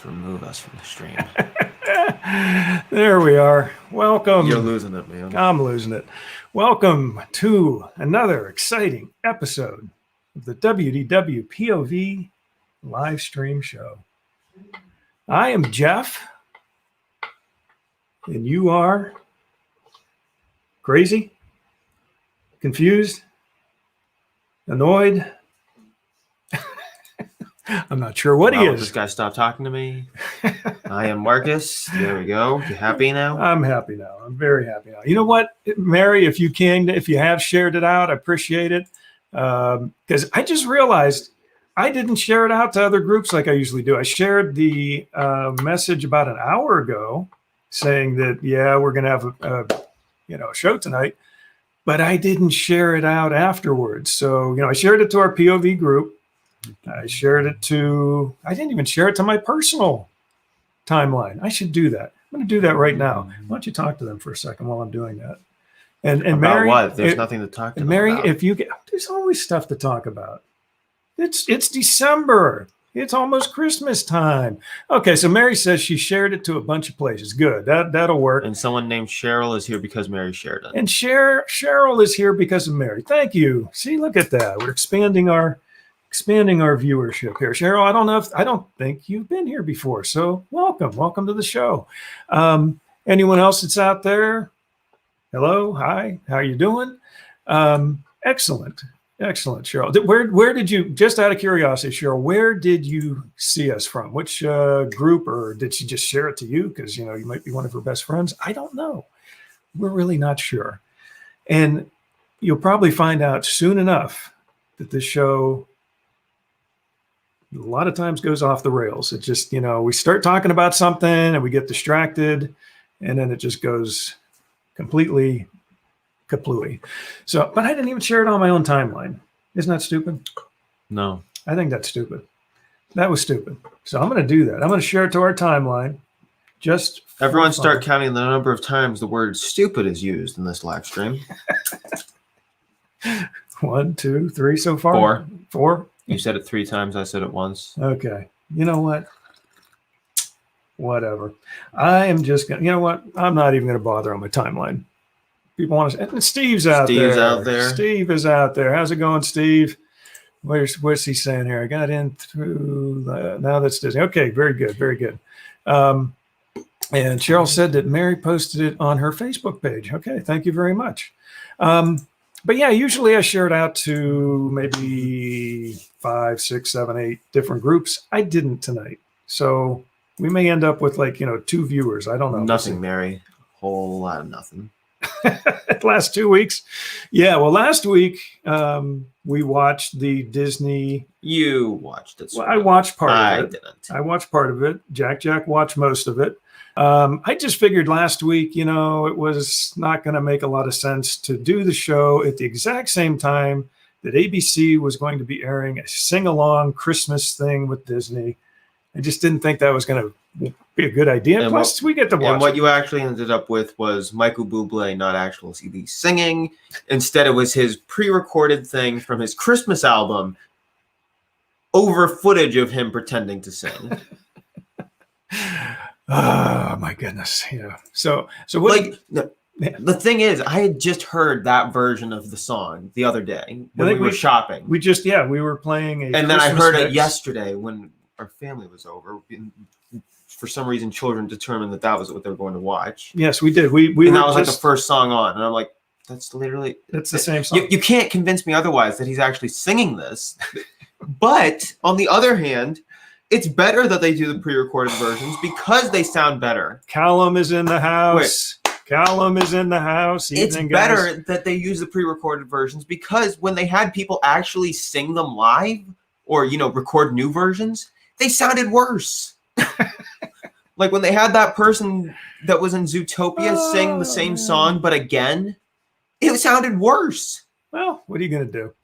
Remove us from the stream. There we are. Welcome. You're losing it, man. I'm losing it. Welcome to another exciting episode of the WDWpov Live Stream Show. I am Jeff, and you are crazy, confused, annoyed. I'm not sure what he is. This guy stopped talking to me. I am Marcus. There we go. You happy now? I'm happy now. I'm very happy now. You know what, Mary, if you have shared it out, I appreciate it. Because I just realized I didn't share it out to other groups like I usually do. I shared the message about an hour ago saying that, yeah, we're going to have a show tonight, but I didn't share it out afterwards. So, I shared it to our POV group. I shared it I didn't even share it to my personal timeline. I should do that. I'm going to do that right now. Why don't you talk to them for a second while I'm doing that? And about Mary, what? There's nothing to talk to them Mary, about. if you get, there's always stuff to talk about. It's December. It's almost Christmas time. Okay, so Mary says she shared it to a bunch of places. Good. That'll work. And someone named Cheryl is here because Mary shared it. And Cheryl is here because of Mary. Thank you. See, look at that. We're expanding our viewership here. Cheryl, I don't think you've been here before. So welcome to the show. Anyone else that's out there? Hello. Hi. How are you doing? Excellent, Cheryl. Where did you, just out of curiosity, Cheryl, where did you see us from? Which group, or did she just share it to you? Because, you might be one of her best friends. I don't know. We're really not sure. And you'll probably find out soon enough that this show a lot of times goes off the rails. It just, we start talking about something and we get distracted, and then it just goes completely kaplooey. So, but I didn't even share it on my own timeline. Isn't that stupid? No. I think that's stupid. That was stupid. So I'm going to do that. I'm going to share it to our timeline. Just everyone start counting the number of times the word stupid is used in this live stream. 1, 2, 3 so far. 4. You said it 3 times. I said it once. Okay. You know what? Whatever. I am just going to, I'm not even going to bother on my timeline. People want to, and Steve's out there. Steve is out there. How's it going, Steve? What's he saying here? I got in through, now that's Disney. Okay. Very good. Very good. And Cheryl said that Mary posted it on her Facebook page. Okay. Thank you very much. But yeah, usually I share it out to maybe 5, 6, 7, 8 different groups. I didn't tonight. So we may end up with 2 viewers. I don't know. Nothing, Mary. Whole lot of nothing. Last 2 weeks. Yeah. Well, last week we watched the Disney. You watched it. Well, I watched part of it. I didn't. I watched part of it. Jack watched most of it. I just figured last week, it was not going to make a lot of sense to do the show at the exact same time that ABC was going to be airing a sing-along Christmas thing with Disney. I just didn't think that was going to be a good idea. And Plus, we get to watch. And what it. you actually ended up with was Michael Bublé not actually singing. Instead, it was his pre-recorded thing from his Christmas album over footage of him pretending to sing. Oh my goodness! Yeah. So what? Like the thing is, I had just heard that version of the song the other day when we were shopping. We were playing a. And then I heard it yesterday when our family was over. For some reason, children determined that was what they were going to watch. Yes, we did. And that was like the first song on, and I'm like, that's the same song. You can't convince me otherwise that he's actually singing this. But on the other hand, it's better that they do the pre-recorded versions because they sound better. Callum is in the house. Callum is in the house. It's better that they use the pre-recorded versions because when they had people actually sing them live or, record new versions, they sounded worse. Like when they had that person that was in Zootopia sing the same song, but again, it sounded worse. Well, what are you going to do?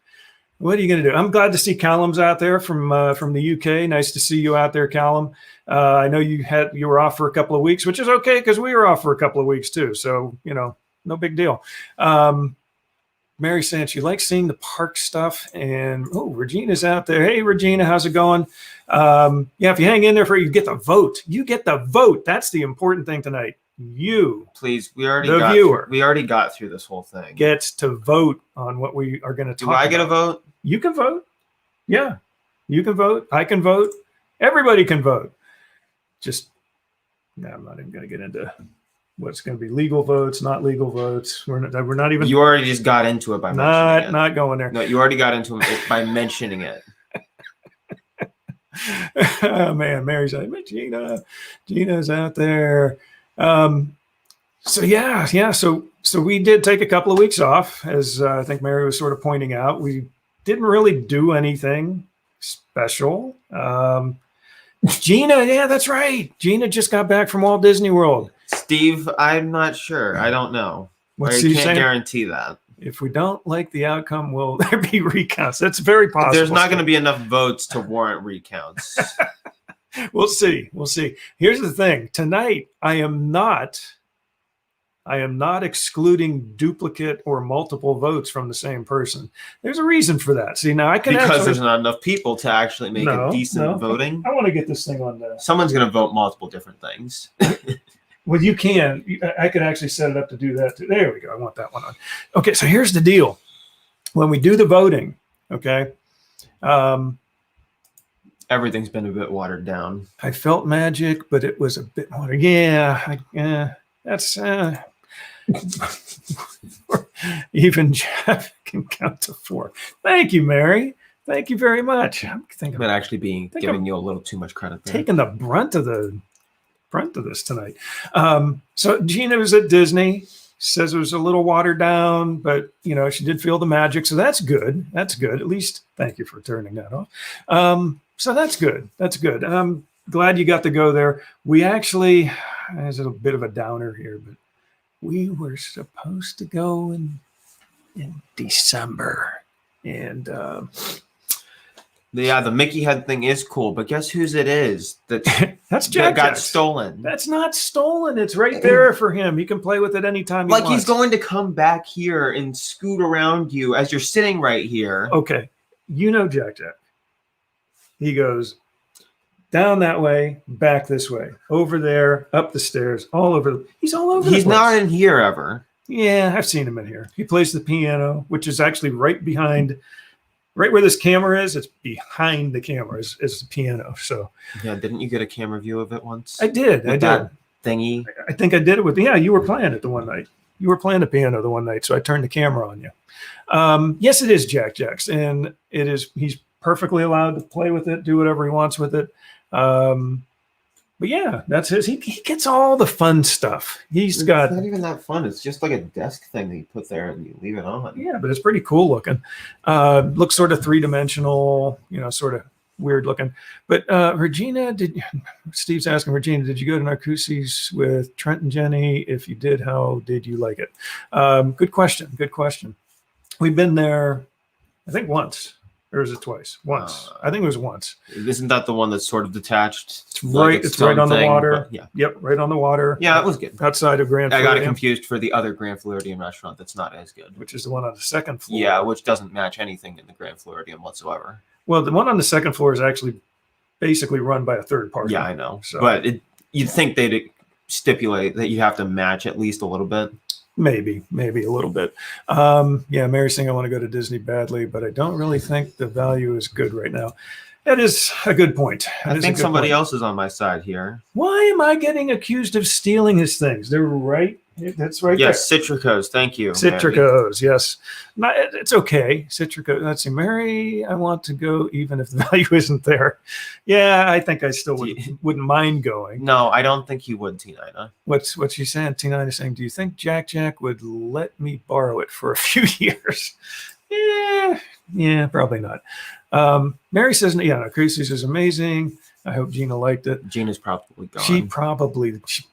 What are you going to do? I'm glad to see Callum's out there from the UK. Nice to see you out there, Callum. I know you were off for a couple of weeks, which is okay because we were off for a couple of weeks too. So, no big deal. Mary Sanch, you like seeing the park stuff? And Regina's out there. Hey, Regina, how's it going? If you hang in there you get the vote. You get the vote. That's the important thing tonight. You, please, we already got through this whole thing. Gets to vote on what we are going to talk about. Do I get a vote? You can vote. Yeah, you can vote. I can vote. Everybody can vote. I'm not even going to get into what's going to be legal votes, not legal votes. We're not even. You already just got into it by mentioning it. Not going there. No, you already got into it by mentioning it. Oh man, Mary's like, Gina's out there. So we did take a couple of weeks off, as I think Mary was sort of pointing out. We didn't really do anything special. Gina, yeah, that's right. Gina just got back from Walt Disney World. Steve, I'm not sure. I don't know. What's he can't saying? Guarantee that. If we don't like the outcome, will there be recounts? That's very possible. There's not going to be enough votes to warrant recounts. We'll see. Here's the thing. Tonight, I am not excluding duplicate or multiple votes from the same person. There's a reason for that. See, now I can there's not enough people to actually make a decent voting. I want to get this thing on there. Someone's going to vote multiple different things. Well, you can. I could actually set it up to do that too. There we go. I want that one on. Okay, so here's the deal. When we do the voting, okay, everything's been a bit watered down. I felt magic, but it was a bit watered. Yeah, that's even Jeff can count to 4. Thank you, Mary. Thank you very much. I'm actually giving you a little too much credit there. Taking the brunt of this tonight. So Gina was at Disney. Says it was a little watered down, but she did feel the magic, so that's good. That's good. At least thank you for turning that off. So that's good. That's good. I'm glad you got to go there. We actually, there's a bit of a downer here, but we were supposed to go in December, and the Mickey head thing is cool, but guess whose it is that got stolen? That's not stolen. It's right there for him. He can play with it anytime he wants. He's going to come back here and scoot around you as you're sitting right here. Okay, Jack. He goes down that way, back this way, over there, up the stairs, all over. He's all over. He's not in here ever. Yeah, I've seen him in here. He plays the piano, which is actually right behind. Right where this camera is, it's behind the camera is the piano. So yeah, didn't you get a camera view of it once? I did. That thingy. I think I did it with. Yeah, you were playing it the one night. You were playing the piano the one night, so I turned the camera on you. Yes, it is Jack's, and it is. He's perfectly allowed to play with it, do whatever he wants with it. But yeah, that's his. He gets all the fun stuff. It's not even that fun. It's just like a desk thing that you put there and you leave it on. Yeah, but it's pretty cool looking. Looks sort of 3-dimensional, sort of weird looking. But Regina, Steve's asking, Regina, did you go to Narcoossee's with Trent and Jenny? If you did, how did you like it? Good question. We've been there, I think once. Or is it twice? Once. I think it was once. Isn't that the one that's sort of detached? It's right. It's right on the water. Yeah. Yep. Right on the water. Yeah, it was good. Outside of Grand I got it Floridian, confused for the other Grand Floridian restaurant that's not as good. which is the one on the second floor. Yeah, which doesn't match anything in the Grand Floridian whatsoever. Well, the one on the second floor is actually basically run by a third party. Yeah, I know. So- But you'd think they'd stipulate that you have to match at least a little bit. Maybe a little bit. Yeah, Mary's saying I want to go to Disney badly, but I don't really think the value is good right now. That is a good point. I think somebody else is on my side here. Why am I getting accused of stealing his things? They're right. That's right. Yes, Citricos. Thank you. Citricos. Yes. It's okay. Citricos. Let's see. Mary, I want to go even if the value isn't there. Yeah, I think I still wouldn't mind going. No, I don't think you would, T9. What's she saying? T9 is saying, do you think Jack would let me borrow it for a few years? Yeah, probably not. Mary says, yeah, no, Cruises is amazing. I hope Gina liked it. Gina's probably gone.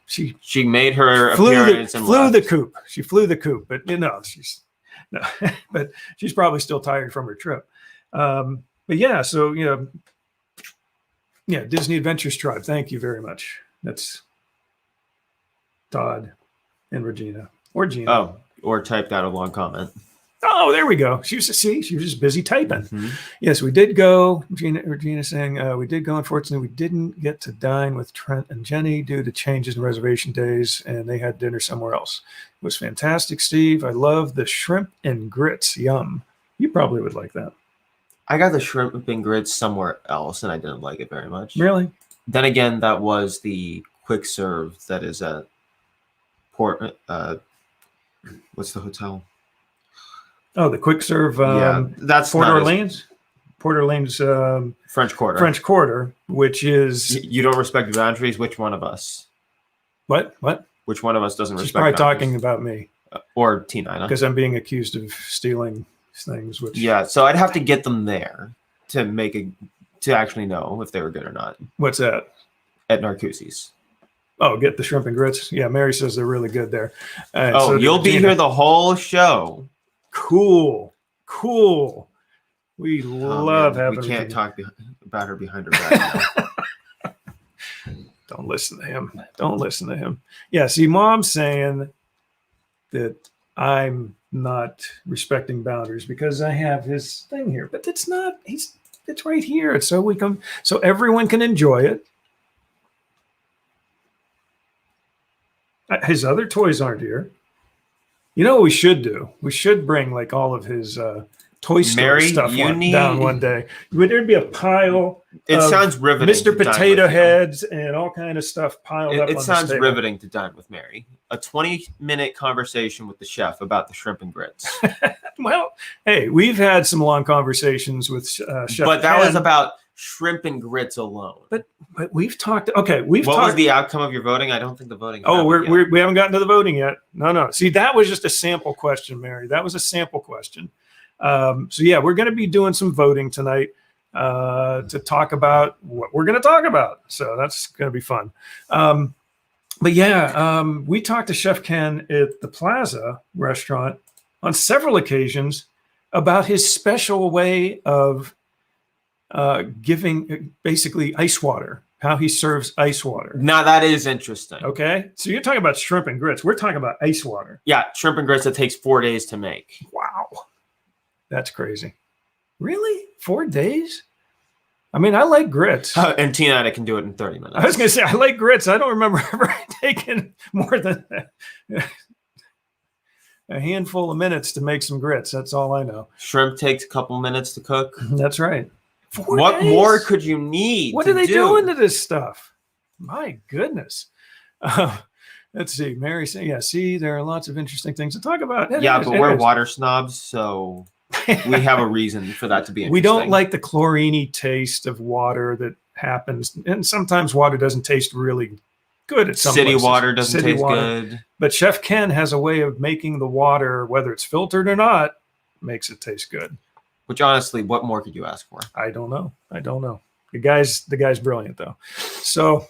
She made her appearance and flew left. the coop. She flew the coop, but but she's probably still tired from her trip. But yeah, so Disney Adventures Tribe. Thank you very much. That's Todd and Regina or Gina. Oh, or typed out a long comment. Oh, there we go. She was just busy typing. Mm-hmm. Yes, we did go. Regina saying we did go. Unfortunately, we didn't get to dine with Trent and Jenny due to changes in reservation days, and they had dinner somewhere else. It was fantastic, Steve. I love the shrimp and grits. Yum. You probably would like that. I got the shrimp and grits somewhere else, and I didn't like it very much. Really? Then again, that was the quick serve that is at Port. What's the hotel? Oh, the quick serve. That's Port Orleans. Port Orleans French Quarter. French Quarter, which is you don't respect boundaries. Which one of us? What? Which one of us doesn't She's respect? Probably boundaries? talking about me. Or T9. Because I'm being accused of stealing things. Which so I'd have to get them there to actually know if they were good or not. What's that? At Narcoossee's. Oh, get the shrimp and grits. Yeah, Mary says they're really good there. So you'll be here the whole show. Cool. We love having. We can't talk about her behind her back. Don't listen to him. Yeah, see, Mom's saying that I'm not respecting boundaries because I have his thing here, but it's not. It's right here. It's so everyone can enjoy it. His other toys aren't here. You know what we should do? We should bring like all of his Toy Story stuff down one day. There'd be a pile. It sounds riveting. Mr. Potato Heads and all kind of stuff piled up. It sounds riveting to dine with Mary. A 20-minute conversation with the chef about the shrimp and grits. Well, hey, we've had some long conversations with Chef. But that was about shrimp and grits alone. But we've talked. Okay, What was the outcome of your voting? I don't think the voting. Oh, we haven't gotten to the voting yet. No. See, that was just a sample question, Mary. That was a sample question. So yeah, we're going to be doing some voting tonight to talk about what we're going to talk about. So that's going to be fun. But yeah, we talked to Chef Ken at the Plaza restaurant on several occasions about his special way of giving basically ice water, how he serves ice water. Now that is interesting. Okay. So you're talking about shrimp and grits. We're talking about ice water. Yeah, shrimp and grits that takes 4 days to make. Wow. That's crazy. Really? 4 days? I mean, I like grits. And Tina can do it in 30 minutes. I was going to say, I like grits. I don't remember ever taking more than a handful of minutes to make some grits. That's all I know. Shrimp takes a couple minutes to cook. That's right. 4 What days? more could you need? What are they doing to this stuff? My goodness. Let's see. Mary saying, yeah, see, there are lots of interesting things to talk about. But we're water snobs, so we have a reason for that to be interesting. We don't like the chlorine-y taste of water that happens. And sometimes water doesn't taste really good at some City places. water doesn't taste good. But Chef Ken has a way of making the water, whether it's filtered or not, makes it taste good. Which honestly, what more could you ask for? I don't know. The guy's brilliant though. So,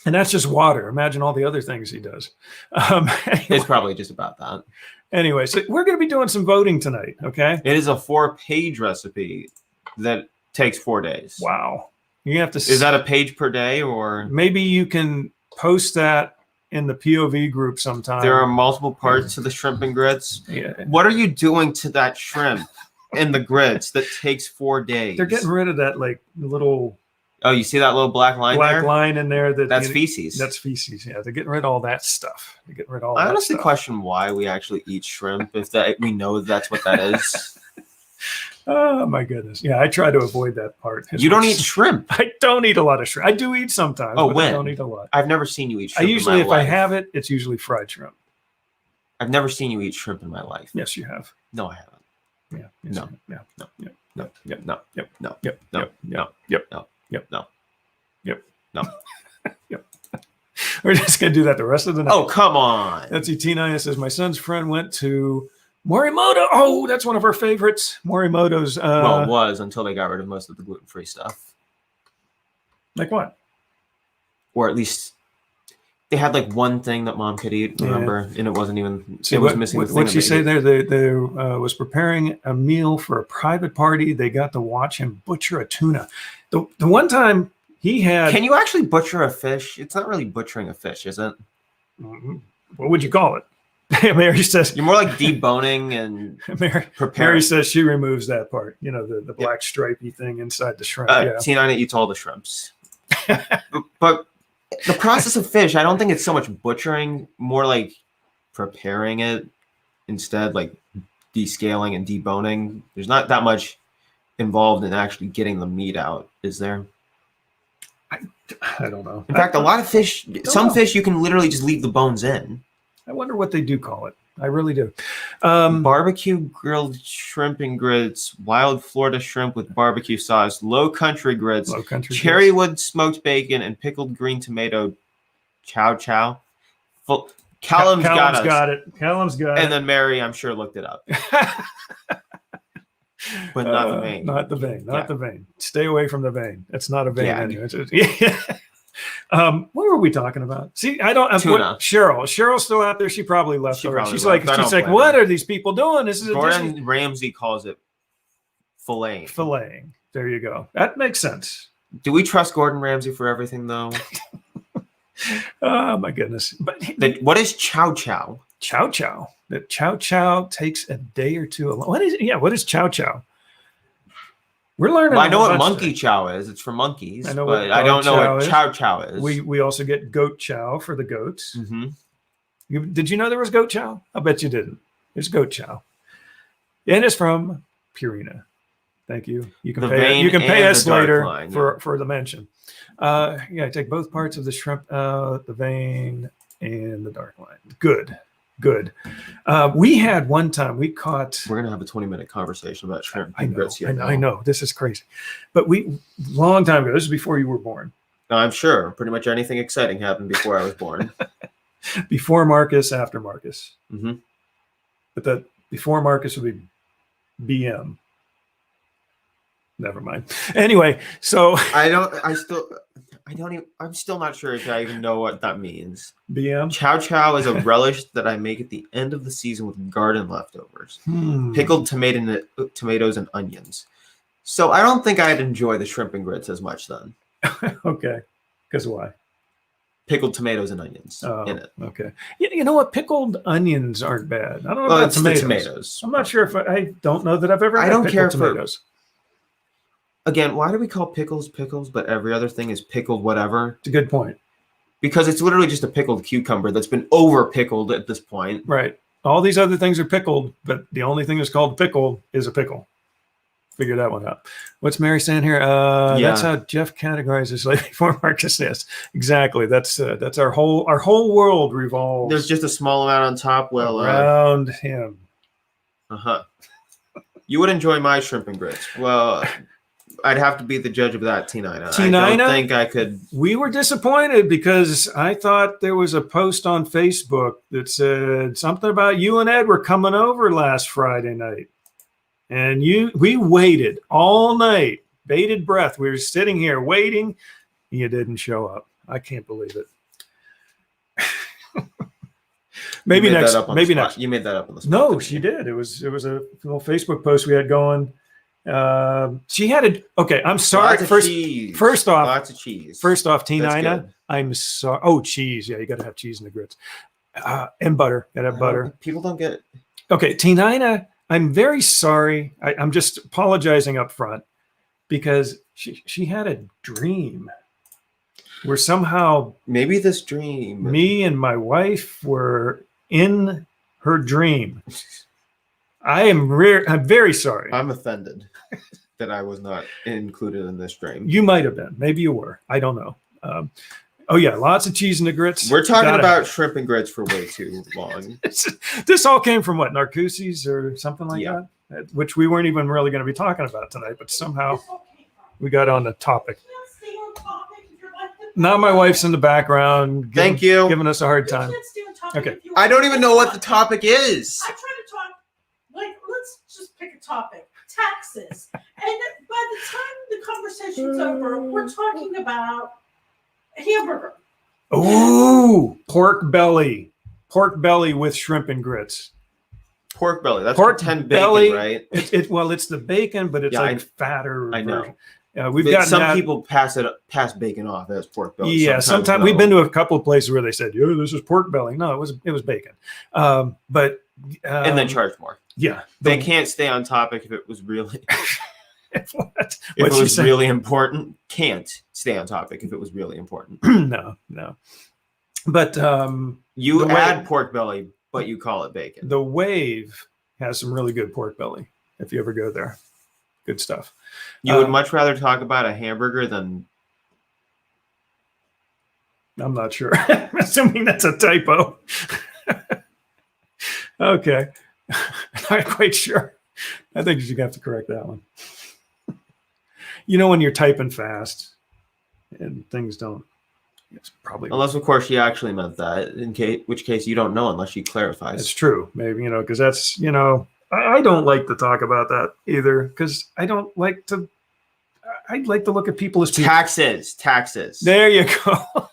and that's just water. Imagine all the other things he does. Anyway. It's probably just about that. Anyway, so we're going to be doing some voting tonight. Okay. It is a 4-page recipe. that takes 4 days. Wow. You have to. Is that a page per day, or maybe you can post that in the POV group sometime? There are multiple parts to the shrimp and grits. Yeah. What are you doing to that shrimp and the grits that takes 4 days? They're getting rid of that like little. Oh, you see that little black line line in there? That's feces. That's feces. Yeah, they're getting rid of all that stuff. They're getting rid of all I that honestly stuff. question why we actually eat shrimp if that we know that's what that is. Oh my goodness. Yeah, I try to avoid that part. You don't eat shrimp. I don't eat a lot of shrimp. I do eat sometimes. Oh, but when? I don't eat a lot. I've never seen you eat shrimp. If I have it, it's usually fried shrimp. I've never seen you eat shrimp in my life. Yes, you have. No, I haven't. Yeah. Yes, No. Yeah. No. Yep. No. Yep. No. Yep. No. Yep. No. Yep. No. Yep. No. Yep. No. Yep. No. Yep. We're just gonna do that the rest of the night. Oh, come on. Let's see. T9 says my son's friend went to Morimoto. Oh, that's one of our favorites. Morimoto's. Well, it was until they got rid of most of the gluten-free stuff. Like what? Or at least they had like one thing that mom could eat, remember? And it wasn't even, See, it was missing the thing. What'd she say there? They was preparing a meal for a private party. They got to watch him butcher a tuna. The one time he had. Can you actually butcher a fish? It's not really butchering a fish, is it? What would you call it? Mary says you're more like deboning and preparing. Mary says she removes that part. You know, the black stripy thing inside the shrimp. T9 eats all the shrimps. but the process of fish, I don't think it's so much butchering, more like preparing it instead, like descaling and deboning. There's not that much involved in actually getting the meat out, is there? I don't know. In fact, a lot of fish, fish you can literally just leave the bones in. I wonder what they do call it. I really do. Barbecue grilled shrimp and grits, wild Florida shrimp with barbecue sauce, low country grits, cherrywood smoked bacon, and pickled green tomato chow chow. Callum's got it. Callum's got it. And then Mary, I'm sure, looked it up. But not the vein. Not the vein. Not the vein. Stay away from the vein. It's not a vein anyway. What were we talking about? See, I don't. Tuna. Cheryl's still out there. She probably left already. She's like, what are these people doing? This is Gordon Ramsay calls it filleting. Filleting. There you go. That makes sense. Do we trust Gordon Ramsay for everything, though? Oh my goodness! But what is chow chow? Chow chow. The chow chow takes a day or two alone. What is chow chow? We're learning. Well, I know what monkey chow is. It's for monkeys. I don't know what chow chow is. We also get goat chow for the goats. Mm-hmm. Did you know there was goat chow? I bet you didn't. There's goat chow, and it's from Purina. Thank you. You can pay us later for the mention. I take both parts of the shrimp, the vein and the dark line. Good. We had one time we caught. We're gonna have a 20-minute conversation about shrimp and grits here. I know this is crazy, but long time ago. This is before you were born. I'm sure. Pretty much anything exciting happened before I was born. Before Marcus, after Marcus. Mm-hmm. But that before Marcus would be BM. Never mind. Anyway, so I'm still not sure if I even know what that means. BM? Chow chow is a relish that I make at the end of the season with garden leftovers. Pickled tomatoes and onions. So I don't think I'd enjoy the shrimp and grits as much then. Okay. Because why? Pickled tomatoes and onions in it. Okay. You know what? Pickled onions aren't bad. I don't know about tomatoes. I'm not sure if I don't know that I've ever had pickled tomatoes. Again, why do we call pickles, but every other thing is pickled whatever? It's a good point. Because it's literally just a pickled cucumber that's been over pickled at this point. Right. All these other things are pickled, but the only thing that's called pickle is a pickle. Figure that one out. What's Mary saying here? That's how Jeff categorizes like before Marcus says. Exactly. That's our whole world revolves. There's just a small amount on top. Around him. You would enjoy my shrimp and grits. Well, I'd have to be the judge of that, T9. T9? I don't think I could. We were disappointed because I thought there was a post on Facebook that said something about you and Ed were coming over last Friday night. And we waited all night, bated breath. We were sitting here waiting. You didn't show up. I can't believe it. Maybe next. You made that up on the spot. No, she did. It was a little Facebook post we had going. She had a okay. I'm sorry. Lots of cheese. First off, lots of cheese. First off, That's Tina, good. I'm sorry. Oh, cheese. Yeah, you got to have cheese in the grits. And butter. Got to have butter. People don't get it. Okay, Tina, I'm very sorry. I'm just apologizing up front because she had a dream where somehow Maybe this dream. me and my wife were in her dream. I'm very sorry. I'm offended that I was not included in this dream. You might have been. Maybe you were. I don't know. Oh yeah, lots of cheese in the grits. We're talking about shrimp and grits for way too long. This all came from what, Narcoossee's or something like Yeah. that, which we weren't even really going to be talking about tonight, but somehow we got on the topic. Now my wife's in the background. Thank you. Giving us a hard time. Okay. I don't even know what the topic is. I try to talk, like, let's just pick a topic. Taxes. And by the time the conversation's over, we're talking about hamburger. Ooh, pork belly with shrimp and grits. Pork belly. That's Pork pretend belly, bacon, right? It's the bacon, but it's Yeah, like fatter. I know. version. We've But got some people pass bacon off as pork belly. Yeah, sometimes no. we've been to a couple of places where they said, "Yeah, this is pork belly." No, it was bacon. But and then charge more. Yeah, They can't stay on topic if it was really what? if What'd it she was say? really important. Can't stay on topic if it was really important. No. But You The add way- pork belly, but you call it bacon. the Wave has some really good pork belly. If you ever go there, good stuff. You would much rather talk about a hamburger than I'm not sure. I'm assuming that's a typo. Okay. Not quite sure. I think you're going to have to correct that one. You know, when you're typing fast and things don't, it's probably. unless, of course, she actually meant that. Which case you don't know unless she It's clarifies. true. Maybe, because that's, I don't like to talk about that either because I don't like to. I'd like to look at people as people. Taxes. There you go.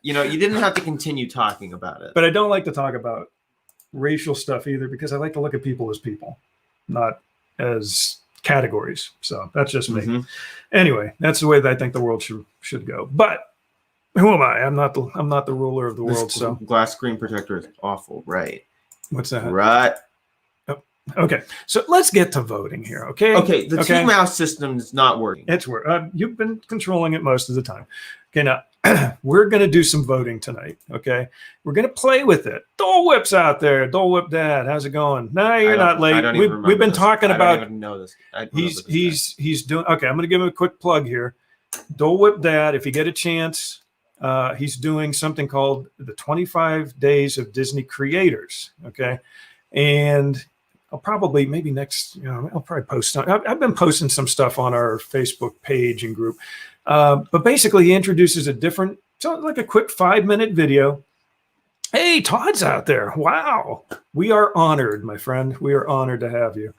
You didn't have to continue talking about it. But I don't like to talk about racial stuff either because I like to look at people as people, not as categories. So that's just me. Mhm. Anyway, that's the way that I think the world should go. But who am I? I'm not the ruler of the world. This So glass screen protector is awful, right? what's that? Right. Okay, so let's get to voting here. Okay. Okay, the two mouse system is not working. It's work. You've been controlling it most of the time. Okay, now we're going to do some voting tonight. Okay, we're going to play with it. Dole Whip's out there. Dole Whip Dad, how's it going? No, you're not late. We've been talking about. I don't even know this. I don't know this guy. He's doing. Okay, I'm going to give him a quick plug here. Dole Whip Dad, if you get a chance, he's doing something called the 25 Days of Disney Creators. Okay, and I'll probably maybe next. I'll probably post. I've been posting some stuff on our Facebook page and group. But basically, he introduces like a quick 5-minute video. Hey, Todd's out there. Wow. We are honored, my friend. We are honored to have you.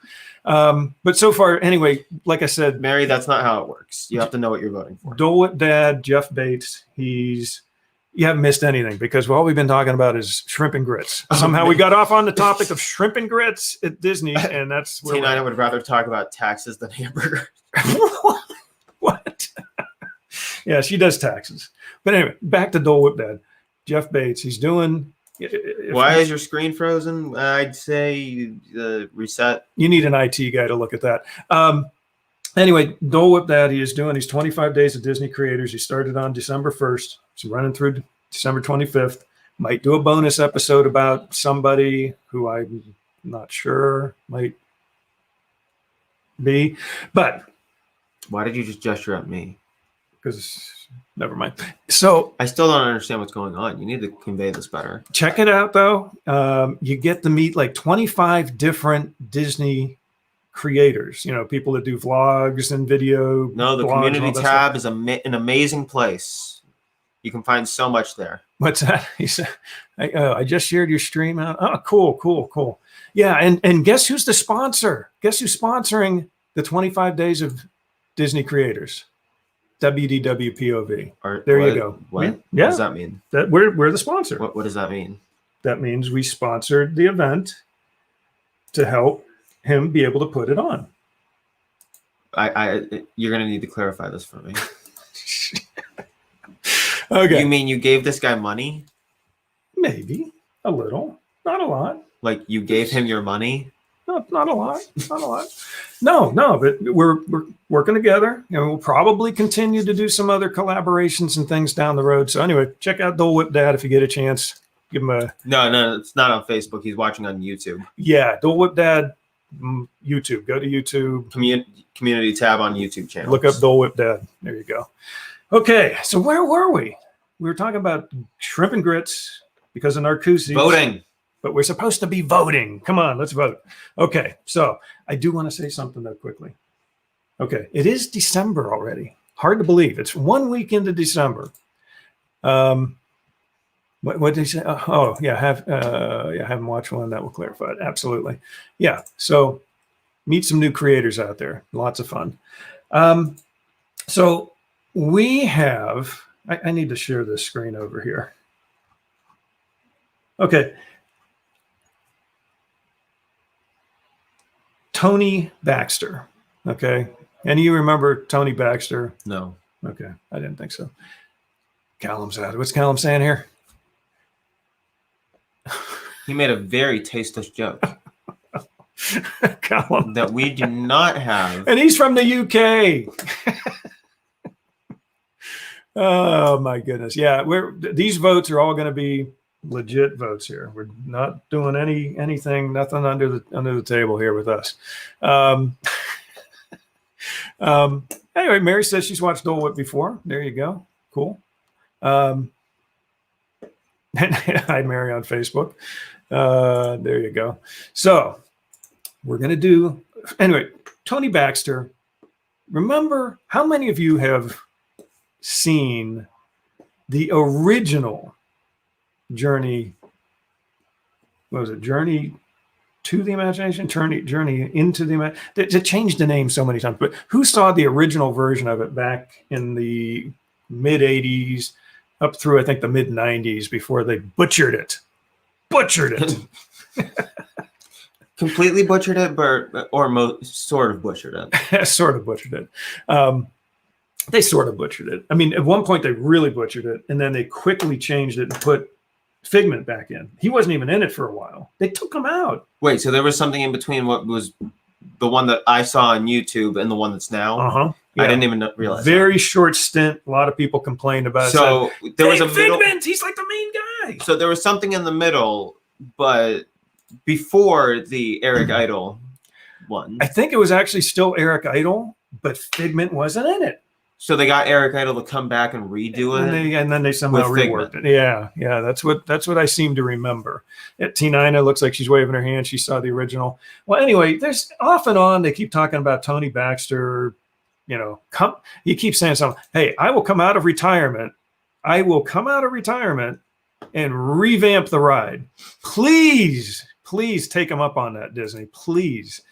But so far, anyway, like I said, Mary, that's not how it works. You have to know what you're voting for. Dole Whip Dad, Jeff Bates, you haven't missed anything because all we've been talking about is shrimp and grits. Somehow we got off on the topic of shrimp and grits at Disney, and that's where Tina would rather talk about taxes than hamburger. What? Yeah, she does taxes. But anyway, back to Dole Whip Dad. Jeff Bates, he's doing. Why is your screen frozen? I'd say reset. You need an IT guy to look at that. Anyway, Dole Whip Dad, he is doing these 25 Days of Disney Creators. He started on December 1st. He's running through December 25th. Might do a bonus episode about somebody who I'm not sure might be. But Why did you just gesture at me? because never mind. So I still don't understand what's going on. You need to convey this better. check it out, though. You get to meet like 25 different Disney creators, people that do vlogs and video. No, the blogs and all community that tab stuff. is an amazing place. You can find so much there. What's that? He said, I just shared your stream out. Oh, cool. Yeah, and guess who's the sponsor? Guess who's sponsoring the 25 Days of Disney Creators? WDWpov. There you go. What? Yeah. What does that mean? That we're the sponsor. What does that mean? That means we sponsored the event to help him be able to put it on. You're gonna need to clarify this for me. Okay. You mean you gave this guy money? Maybe a little, not a lot. Like you gave him your money? Not a lot, not a lot. No, but we're working together, and we'll probably continue to do some other collaborations and things down the road. So anyway, check out Dole Whip Dad if you get a chance. Give him a No, it's not on Facebook. He's watching on YouTube. Yeah, Dole Whip Dad, YouTube. Go to YouTube. Community tab on YouTube channel. Look up Dole Whip Dad. There you go. Okay, so where were we? We were talking about shrimp and grits because of Narcoossee's. Voting. But we're supposed to be voting. Come on, let's vote. Okay, so I do want to say something though quickly. Okay, it is December already. Hard to believe. It's 1 week into December. What did he say? Have him watch one that will clarify it. Absolutely. Yeah. So meet some new creators out there. Lots of fun. So we have, I need to share this screen over here. Okay. Tony Baxter. Okay. Any of you remember Tony Baxter? No. Okay. I didn't think so. Callum's out. What's Callum saying here? He made a very tasteless joke. Callum. That we do not have. And he's from the UK. Oh my goodness. Yeah, these votes are all going to be legit votes here. We're not doing anything, nothing under the table here with us. Anyway, Mary says she's watched Dole Whip before. There you go. Cool. Hi, Mary on Facebook. There you go. So we're going to do, anyway, Tony Baxter. Remember, how many of you have seen the original Journey? What was it? Journey to the Imagination? Journey into the Imagination? It changed the name so many times, but who saw the original version of it back in the mid 80s up through, I think, the mid 90s before they butchered it? Completely butchered it, sort of butchered it. Sort of butchered it. They sort of butchered it. I mean, at one point they really butchered it, and then they quickly changed it and put Figment back in. He wasn't even in it for a while. They took him out. Wait, so there was something in between what was the one that I saw on YouTube and the one that's now? Uh-huh. Yeah. I didn't even realize. Very short stint. A lot of people complained about it. So there was a middle. Figment. He's like the main guy. So there was something in the middle, but before the Eric Idle one. I think it was actually still Eric Idle, but Figment wasn't in it. So they got Eric Idle to come back and redo it, and then they somehow reworked it. Yeah, that's what I seem to remember. T9 looks like she's waving her hand. She saw the original. Well, anyway, there's off and on. They keep talking about Tony Baxter. He keeps saying something. Hey, I will come out of retirement. And revamp the ride. Please take him up on that, Disney. Please.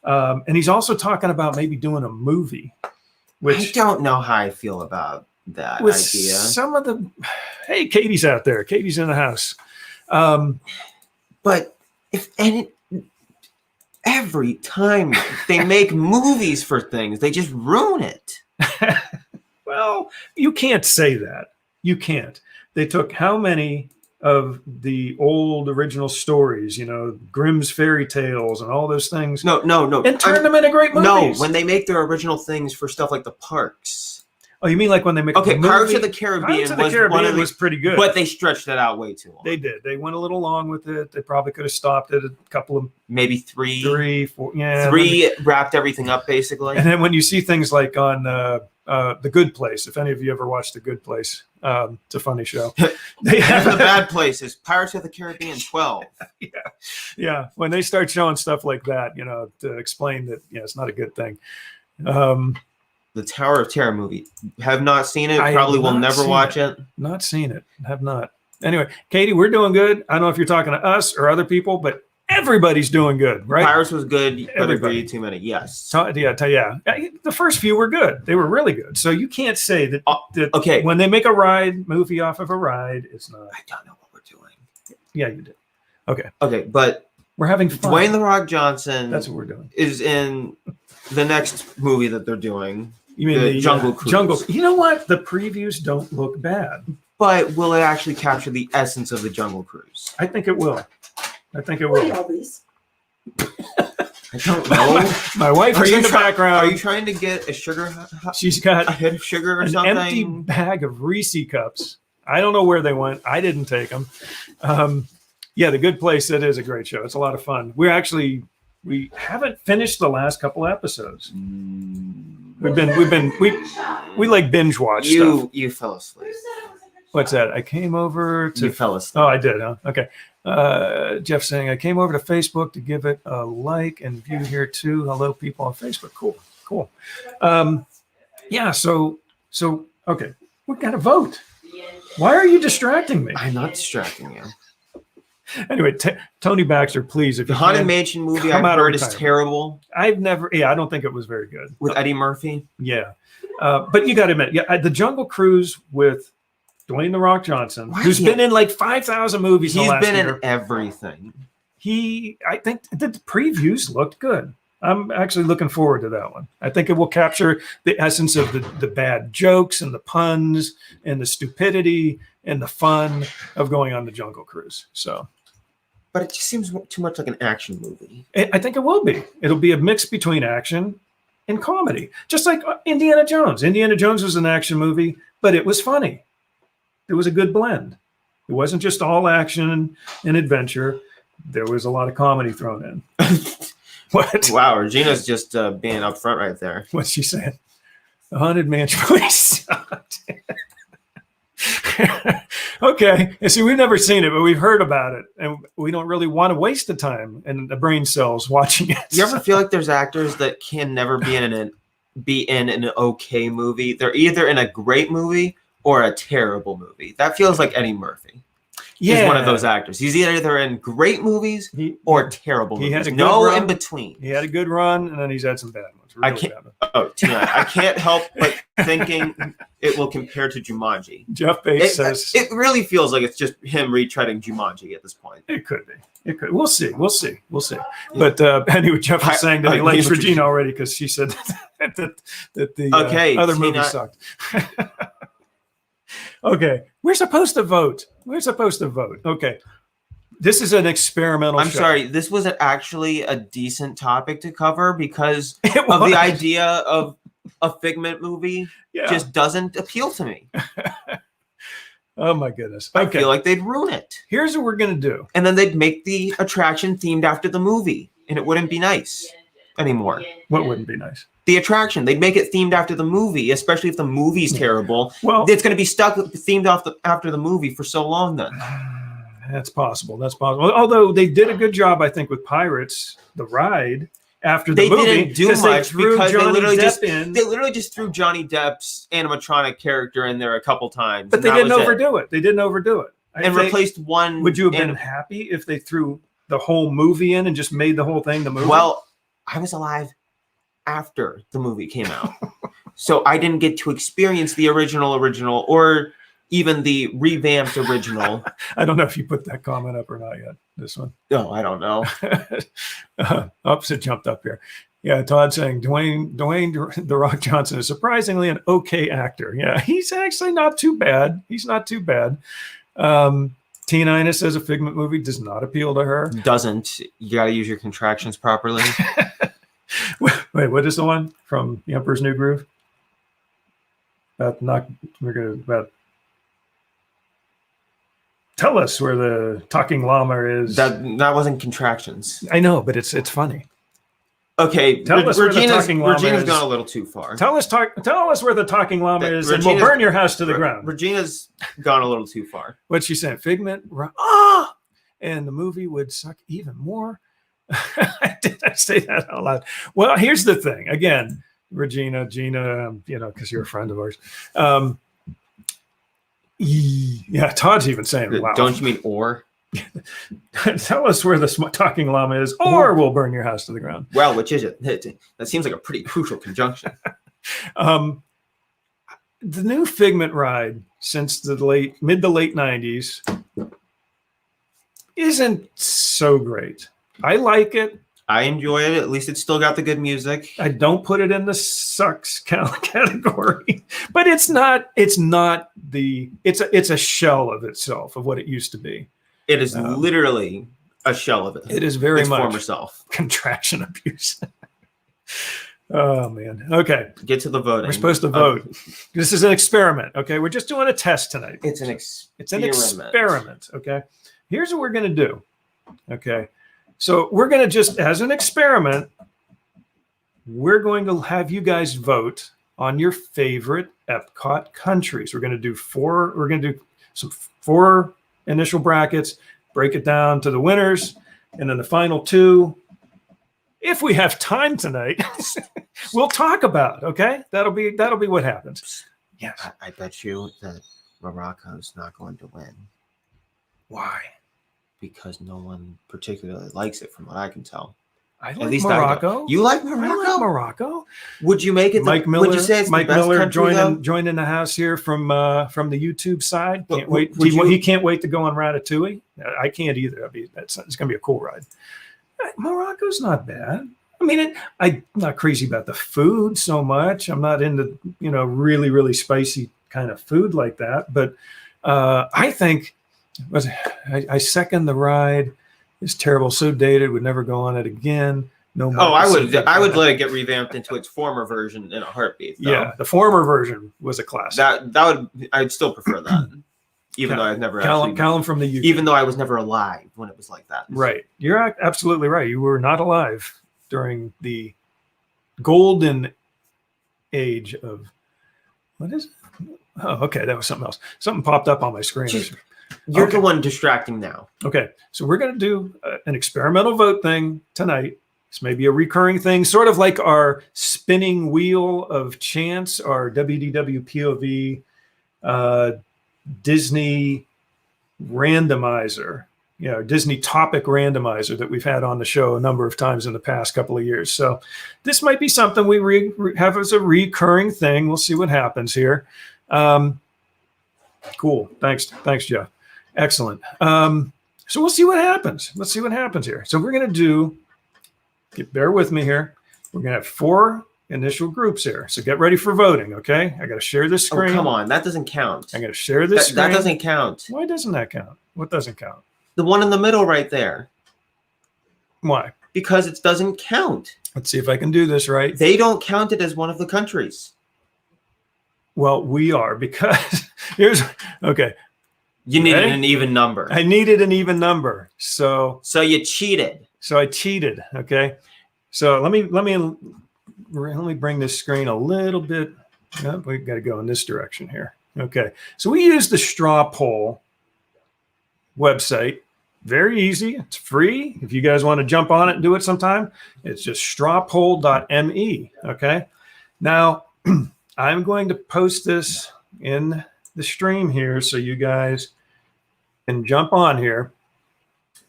And he's also talking about maybe doing a movie. Which I don't know how I feel about that with idea. Some of the, hey, Katie's out there. Katie's in the house. But every time they make movies for things, they just ruin it. Well, you can't say that. You can't. They took how many of the old original stories, Grimm's fairy tales and all those things. No. And turn them into great movies. No, when they make their original things for stuff like the parks. Oh, you mean like when they make Pirates of the Caribbean was pretty good. But they stretched it out way too long. They did. They went a little long with it. They probably could have stopped it a couple of... Maybe three, 4. Yeah. 3 wrapped everything up, basically. And then when you see things like on The Good Place, if any of you ever watched The Good Place, it's a funny show. They have The Bad Places, Pirates of the Caribbean 12. Yeah. When they start showing stuff like that, to explain that, it's not a good thing. The Tower of Terror movie. Have not seen it. Probably will never watch it. Not seen it. Have not. Anyway, Katie, we're doing good. I don't know if you're talking to us or other people, but everybody's doing good, right? Pirates was good, but agreed too many. Yes. So, yeah. The first few were good. They were really good. So you can't say that, okay. When they make a movie off of a ride, it's not. I don't know what we're doing. Yeah, you did. Okay. Okay, but We're having fun. Dwayne The Rock Johnson That's what we're doing. is in the next movie that they're doing. You mean the Jungle Cruise? Jungle. You know what? The previews don't look bad. But will it actually capture the essence of the Jungle Cruise? I think it will. I think it What are will. all these? I don't know. My wife is in the background. Are you trying to get a sugar? She's got A hit of sugar or an something? empty bag of Reese cups. I don't know where they went. I didn't take them. Yeah, The Good Place. It is a great show. It's a lot of fun. We haven't finished the last couple episodes. We like binge watch stuff. You fell asleep. What's that? I came over to. You fell asleep. Oh, I did. Huh? Okay. Jeff saying I came over to Facebook to give it a like and view here too. Hello, people on Facebook. Cool. Yeah. So okay. We got to vote. Why are you distracting me? I'm not distracting you. Anyway, Tony Baxter, please. If The you Haunted can, Mansion movie come I out of heard is retirement. terrible I don't think it was very good. with Eddie Murphy. Yeah. But you got to admit, the Jungle Cruise with Dwayne The Rock Johnson, Why who's is he- been in like 5,000 movies in He's the last been year. in everything. I think the previews looked good. I'm actually looking forward to that one. I think it will capture the essence of the bad jokes and the puns and the stupidity and the fun of going on the Jungle Cruise. So But it just seems too much like an action movie. I think it will be. It'll be a mix between action and comedy, just like Indiana Jones. Indiana Jones was an action movie, but it was funny. It was a good blend. It wasn't just all action and adventure. There was a lot of comedy thrown in. What? Wow, Regina's just being up front right there. What's she saying? The Haunted Mansion movie sucked. Okay. And see, we've never seen it, but we've heard about it. And we don't really want to waste the time and the brain cells watching it. You ever feel like there's actors that can never be in an okay movie? They're either in a great movie or a terrible movie. That feels like Eddie Murphy. He's one of those actors. He's either in great movies or terrible he had movies. a good No run. in between. He had a good run, and then he's had some bad ones. I Really can't- bad ones. Oh, Tina, I can't help but thinking it will compare to Jumanji. Jeff Bates says It really feels like it's just him retreading Jumanji at this point. it could be. It could. We'll see. But anyway, Jeff was saying that he likes Regina already because she said that the other Tina. movie sucked. Okay, we're supposed to vote. Okay, this is an experimental. I'm show. sorry, this was actually a decent topic to cover because It of was. the idea of a Figment movie Yeah. just doesn't appeal to me. Oh my goodness. I Okay, feel like they'd ruin it. here's what we're gonna do. And then they'd make the attraction themed after the movie, and it wouldn't be nice anymore. What wouldn't be nice? The attraction, they'd make it themed after the movie, especially if the movie's terrible. Well, It's going to be stuck themed after the movie for so long then. that's possible. Although they did a good job, I think, with Pirates, the ride after the They movie. didn't do 'cause they much threw because they Johnny literally Depp they literally just threw Johnny Depp's animatronic character in there a couple times. but they and that didn't was it. overdo it. They didn't overdo it. And replaced one. Would you have been happy if they threw the whole movie in and just made the whole thing the movie? Well, I was alive after the movie came out. So I didn't get to experience the original or even the revamped original. I don't know if you put that comment up or not yet. This one. No, I don't know. Oops, it jumped up here. Yeah, Todd saying Dwayne The Rock Johnson is surprisingly an okay actor. Yeah, he's actually not too bad. Tina Ina says a Figment movie does not appeal to her. Doesn't. You got to use your contractions properly. Wait, what is the one from The Emperor's New Groove? Tell us where the talking llama is. That wasn't contractions. I know, but it's funny. Okay, Tell us where the talking llama Regina's is. gone a little too far. Tell us where the talking llama is, and we'll Regina's- burn your house to the ground. Regina's gone a little too far. What's she saying? Figment? And the movie would suck even more. Did I say that out loud? Well, here's the thing. Again, Gina, because you're a friend of ours. Yeah, Todd's even saying, wow. Don't you mean or? Tell us where the talking llama is, or we'll burn your house to the ground. Well, which is it? That seems like a pretty crucial conjunction. The new Figment ride since the mid to late 90s isn't so great. I like it. I enjoy it. At least it's still got the good music. I don't put it in the sucks category, but it's not the, it's a shell of itself, of what it used to be. It is literally a shell of it. It is very its much former self. contraction abuse. Oh man. Okay. Get to the voting. We're supposed to vote. This is an experiment. Okay. We're just doing a test tonight. It's an It's an experiment. Okay. Here's what we're going to do. Okay. So we're going to just, as an experiment, we're going to have you guys vote on your favorite Epcot countries. We're going to do four initial brackets, break it down to the winners, and then the final two, if we have time tonight, we'll talk about. Okay, that'll be what happens. Yeah, I bet you that Morocco's not going to win. Why? Because no one particularly likes it, from what I can tell. I like Morocco. You like Morocco? I like Morocco. Would you make it? Mike Miller. Would you say it's Mike the best Miller country, joining the house here from the YouTube side. Can't wait. Would He can't wait to go on Ratatouille. I can't either. It's going to be a cool ride. Morocco's not bad. I mean, I'm not crazy about the food so much. I'm not into really, really spicy kind of food like that. But I think I second the ride. It's terrible, so dated. Would never go on it again. No. Oh, I would let it get revamped into its former version in a heartbeat. Though. Yeah, the former version was a classic. I'd still prefer that, even though I've never Callum from the UK. Even though I was never alive when it was like that. Right, you're absolutely right. You were not alive during the golden age of what is it? Oh, okay, that was something else. Something popped up on my screen. You're the one distracting now. Okay, so we're going to do an experimental vote thing tonight. This may be a recurring thing, sort of like our spinning wheel of chance, our WDWpov Disney Randomizer, Disney Topic Randomizer that we've had on the show a number of times in the past couple of years. So this might be something we have as a recurring thing. We'll see what happens here. Cool. Thanks, Jeff. Excellent. So we'll see what happens. Let's see what happens here. So we're going to bear with me here. We're going to have 4 initial groups here. So get ready for voting, okay? I got to share this screen. Oh, come on. That doesn't count. I got to share this screen. That doesn't count. Why doesn't that count? What doesn't count? The one in the middle right there. Why? Because it doesn't count. Let's see if I can do this right. They don't count it as one of the countries. Well, we are, because okay. You needed an even number. I needed an even number. So you cheated. So I cheated. Okay. So let me bring this screen a little bit. Oh, we got to go in this direction here. Okay. So we use the straw poll website. Very easy. It's free. If you guys want to jump on it and do it sometime, it's just strawpoll.me. Okay. Now I'm going to post this in the stream here so you guys can jump on here.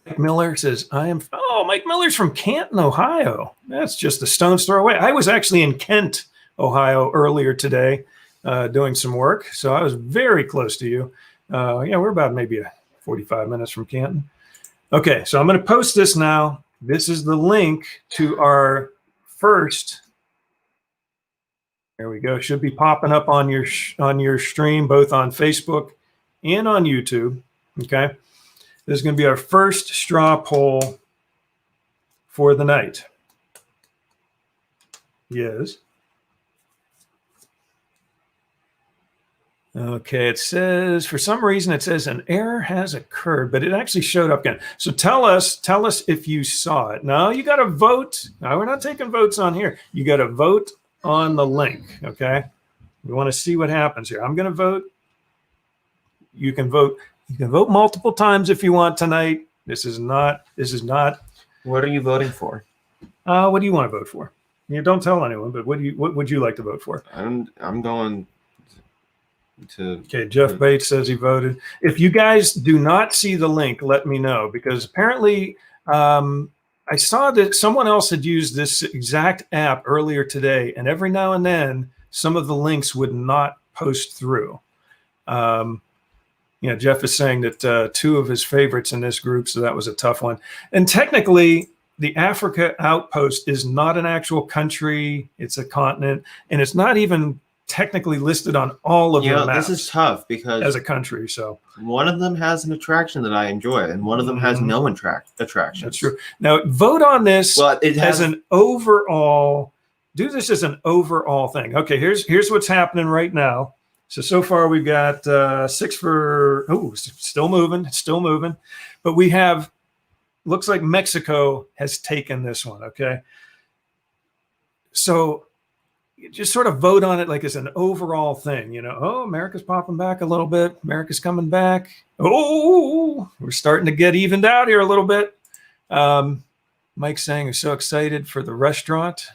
Mike Miller says, Mike Miller's from Canton, Ohio. That's just a stone's throw away. I was actually in Kent, Ohio earlier today doing some work. So I was very close to you. We're about maybe 45 minutes from Canton. Okay, so I'm going to post this now. This is the link to our first. There we go. Should be popping up on your stream, both on Facebook and on YouTube. Okay. This is going to be our first straw poll for the night. Yes. Okay. It says, for some reason, it says an error has occurred, but it actually showed up again. So tell us if you saw it. No, you got to vote. No, we're not taking votes on here. You got to vote on the link. Okay. We want to see what happens here. I'm going to vote. You can vote. You can vote multiple times if you want tonight. This is not. What are you voting for? What do you want to vote for? Don't tell anyone, but what would you like to vote for? I'm going to. Okay, Jeff Bates says he voted. If you guys do not see the link, let me know, because apparently I saw that someone else had used this exact app earlier today, and every now and then some of the links would not post through. Jeff is saying that 2 of his favorites in this group, so that was a tough one. And technically, the Africa outpost is not an actual country. It's a continent, and it's not even technically listed on all of the maps. This is tough because as a country. So one of them has an attraction that I enjoy, and one of them has no attraction. That's true. Now vote on this it has as an overall. Do this as an overall thing. Okay, here's what's happening right now. So far we've got 6 for. Oh, still moving. It's still moving, but we have. Looks like Mexico has taken this one. Okay, so just sort of vote on it like as an overall thing. Oh, America's popping back a little bit. America's coming back. Oh, we're starting to get evened out here a little bit. Mike's saying, I'm so excited for the restaurant.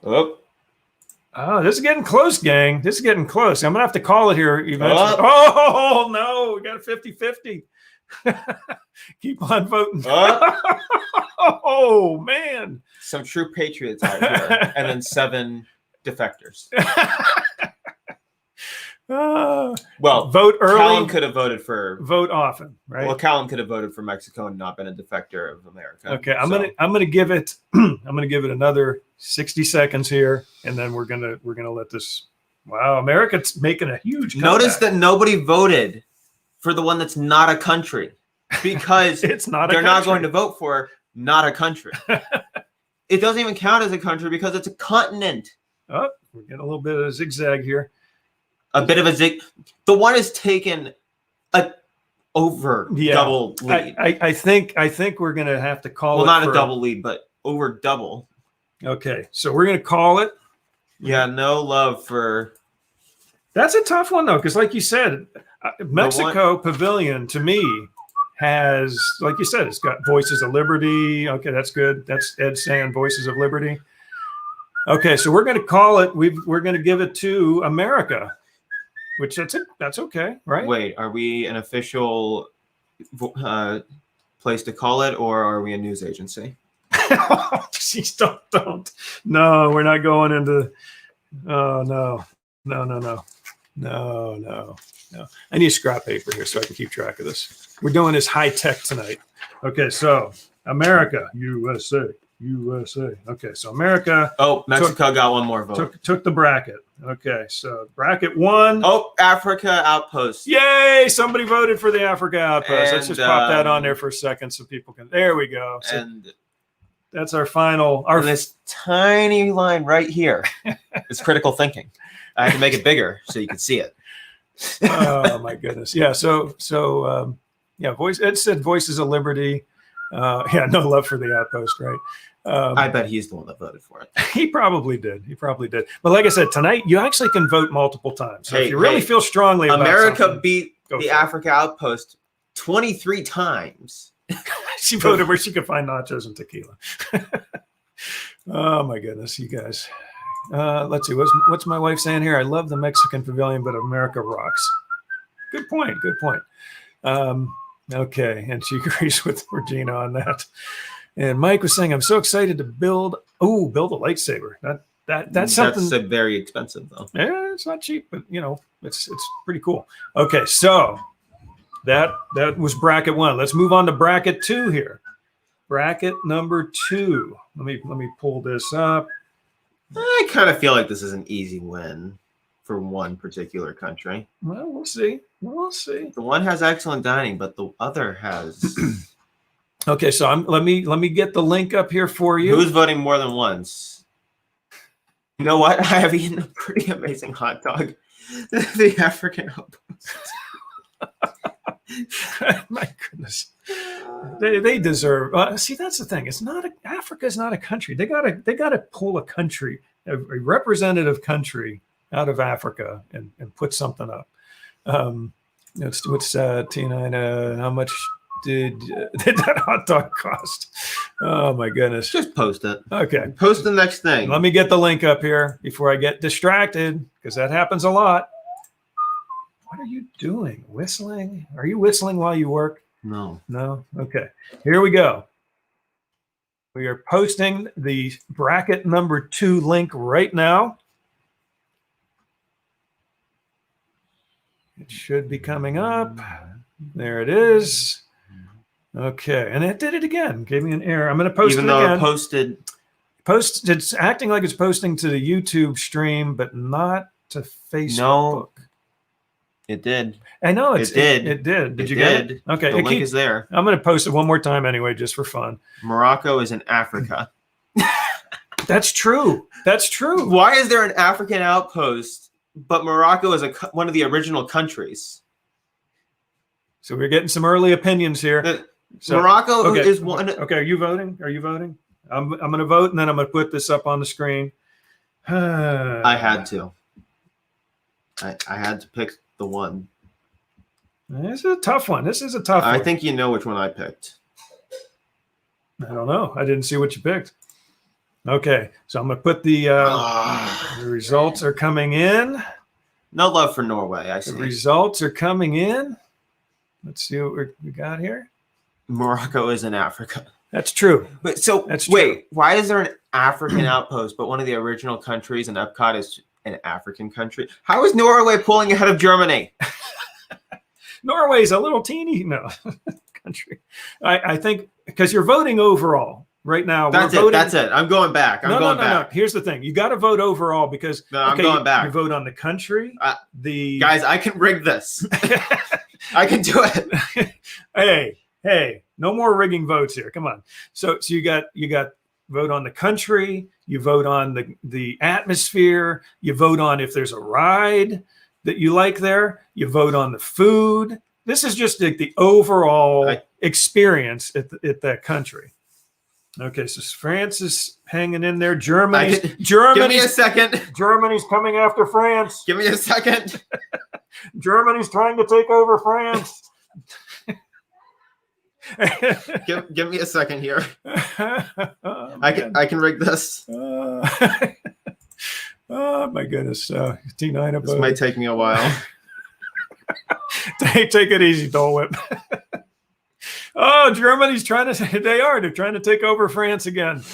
This is getting close, gang. This is getting close. I'm going to have to call it here eventually. Oh, no. We got a 50-50. Keep on voting. Oh, man. Some true patriots out here. And then 7 defectors. Well, vote early. Callum could have voted for. Vote often, right? Well, Callum could have voted for Mexico and not been a defector of America. Okay, I'm gonna give it another 60 seconds here, and then we're gonna let this. Wow, America's making a huge comeback. Notice that nobody voted for the one that's not a country because it's not. They're not going to vote for not a country. It doesn't even count as a country because it's a continent. Oh, we're getting a little bit of a zigzag here. A bit of a zig. The one is taken over double lead. I think we're gonna have to call it. Well, not a double lead, but over double. Okay, so we're gonna call it. Yeah, no love for. That's a tough one though, because like you said, Mexico Pavilion to me has, like you said, it's got Voices of Liberty. Okay, that's good. That's Ed saying Voices of Liberty. Okay, so we're gonna call it. We're gonna give it to America. Which that's okay, right? Wait, are we an official place to call it, or are we a news agency? Jeez, don't. No, we're not going into. Oh no. I need scrap paper here so I can keep track of this. We're doing this high tech tonight. Okay, so America, USA. Okay, so America. Oh, Mexico got one more vote. Took the bracket. Okay, so bracket 1. Oh, Africa outpost. Yay! Somebody voted for the Africa outpost. Let's just pop that on there for a second so people can. There we go. So and that's our final. This tiny line right here is critical thinking. I had to make it bigger so you could see it. Oh my goodness! Yeah. So Ed said Voices of Liberty. No love for the outpost, right? I bet he's the one that voted for it. He probably did. But like I said, tonight you actually can vote multiple times. So if you really feel strongly about America beat the Africa outpost 23 times. She voted where she could find nachos and tequila. Oh my goodness, you guys. Let's see. What's my wife saying here? I love the Mexican Pavilion, but America rocks. Good point. Okay, and she agrees with Regina on that. And Mike was saying, "I'm so excited to build a lightsaber." That's something. That's very expensive, though. Yeah, it's not cheap, but it's pretty cool. Okay, so that was bracket 1. Let's move on to bracket 2 here. Bracket number 2. Let me pull this up. I kind of feel like this is an easy win for one particular country. Well, we'll see. The one has excellent dining, but the other has. Okay, so let me get the link up here for you. Who's voting more than once? You know what? I have eaten a pretty amazing hot dog. The African outpost. My goodness, they deserve. See, that's the thing. Africa is not a country. They gotta pull a country, a representative country out of Africa and put something up. What's Tina? How much did that hot dog cost? Oh my goodness! Just post it. Okay, post the next thing. Let me get the link up here before I get distracted, because that happens a lot. What are you doing? Whistling? Are you whistling while you work? No. Okay. Here we go. We are posting the bracket number 2 link right now. It should be coming up. There it is. Okay, and it did it again. Gave me an error. I'm going to post Even it though again. it posted. It's acting like it's posting to the YouTube stream, but not to Facebook. No, it did. I know It did. It did. Did It you get did. it? Okay, The link is there. I'm going to post it one more time anyway, just for fun. Morocco is in Africa. That's true. That's true. Why is there an African outpost, but Morocco is one of the original countries? So we're getting some early opinions here. So, Morocco okay. is one. Okay, are you voting? Are you voting? I'm going to vote, and then I'm going to put this up on the screen. I had to. I had to pick the one. This is a tough one. This is a tough one. I think you know which one I picked. I don't know. I didn't see what you picked. Okay, so I'm going to put the results are coming in. No love for Norway, I see. The results are coming in. Let's see what we got here. Morocco is in Africa. That's true. But so That's wait, true. why is there an African outpost, but one of the original countries in Epcot is an African country? How is Norway pulling ahead of Germany? Norway's a little teeny country. I think because you're voting overall right now. That's it. That's it. I'm going back. I'm going back. No. Here's the thing. You got to vote overall because I'm going back. You vote on the country. Guys, I can rig this. I can do it. Hey, no more rigging votes here. Come on. So you got vote on the country, you vote on the atmosphere, you vote on if there's a ride that you like there, you vote on the food. This is just the overall experience at that country. Okay, so France is hanging in there. Germany. Give me a second. Germany's coming after France. Give me a second. Germany's trying to take over France. give me a second here. Oh, I can rig this. Oh my goodness. T9 This might take me a while. Take it easy, Dole Whip. Oh, Germany's they're trying to take over France again.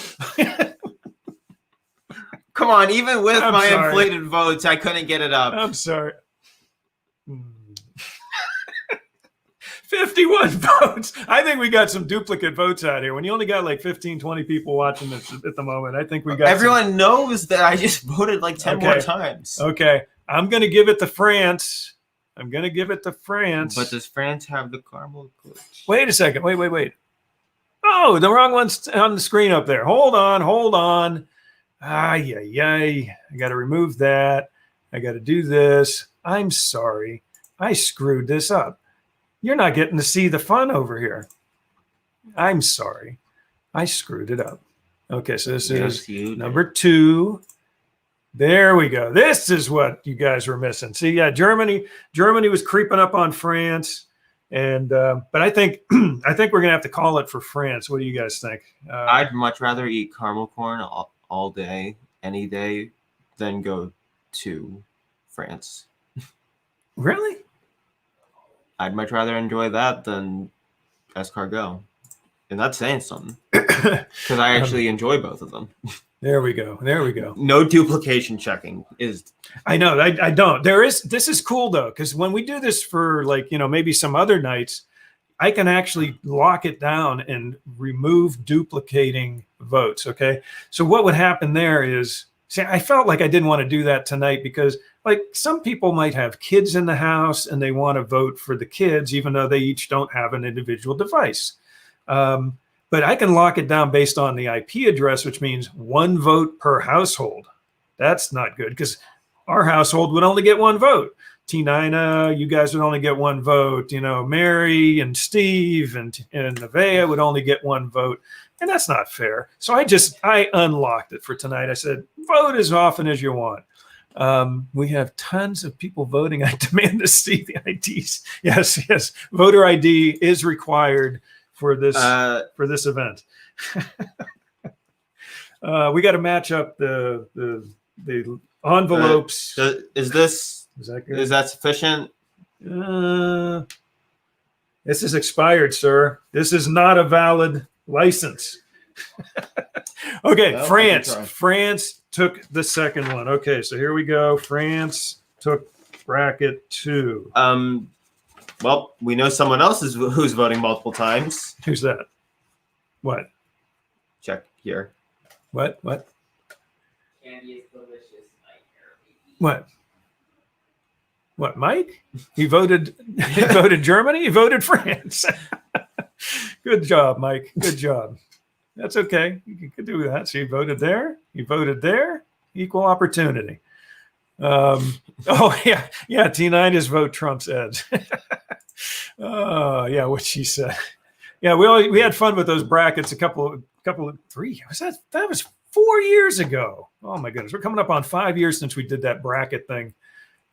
Come on, even with I'm my sorry. inflated votes, I couldn't get it up. I'm sorry. 51 votes. I think we got some duplicate votes out here. When you only got like 15, 20 people watching this at the moment, I think we got Everyone knows that I just voted like 10 more times. Okay. I'm going to give it to France. But does France have the caramel glitch? Wait a second. Wait. Oh, the wrong one's on the screen up there. Hold on. I got to remove that. I got to do this. I'm sorry. I screwed this up. You're not getting to see the fun over here. I'm sorry. I screwed it up. Okay, so this is number 2. There we go. This is what you guys were missing. See, yeah, Germany was creeping up on France, and but I think we're gonna have to call it for France. What do you guys think? I'd much rather eat caramel corn all day, any day, than go to France. Really? I'd much rather enjoy that than escargot. And that's saying something. Because I actually enjoy both of them. There we go. No duplication checking is. I know. I don't. This is cool though, because when we do this for maybe some other nights, I can actually lock it down and remove duplicating votes. Okay. So what would happen there is, see, I felt like I didn't want to do that tonight because some people might have kids in the house and they want to vote for the kids, even though they each don't have an individual device. But I can lock it down based on the IP address, which means 1 vote per household. That's not good because our household would only get 1 vote. T9, you guys would only get 1 vote. Mary and Steve and Nevaeh would only get 1 vote. And that's not fair. So I unlocked it for tonight. I said, vote as often as you want. We have tons of people voting. I demand to see the IDs. Yes. Voter ID is required for this event. We got to match up the envelopes. Is that good? Is that sufficient? This is expired, sir. This is not a valid license. Okay, well, France took the second one. Okay, so here we go. France took bracket 2. Well, we know someone else who's voting multiple times. Who's that? What? Check here. What? Candy is delicious. Nightmare, baby. What? What, Mike? He voted Germany? He voted France. Good job, Mike. Good job. That's okay. You could do that. So you voted there. You voted there. Equal opportunity. Oh, yeah. Yeah, T9 is vote Trump's edge. Oh, yeah, what she said. Yeah, we had fun with those brackets that was 4 years ago. Oh, my goodness. We're coming up on 5 years since we did that bracket thing.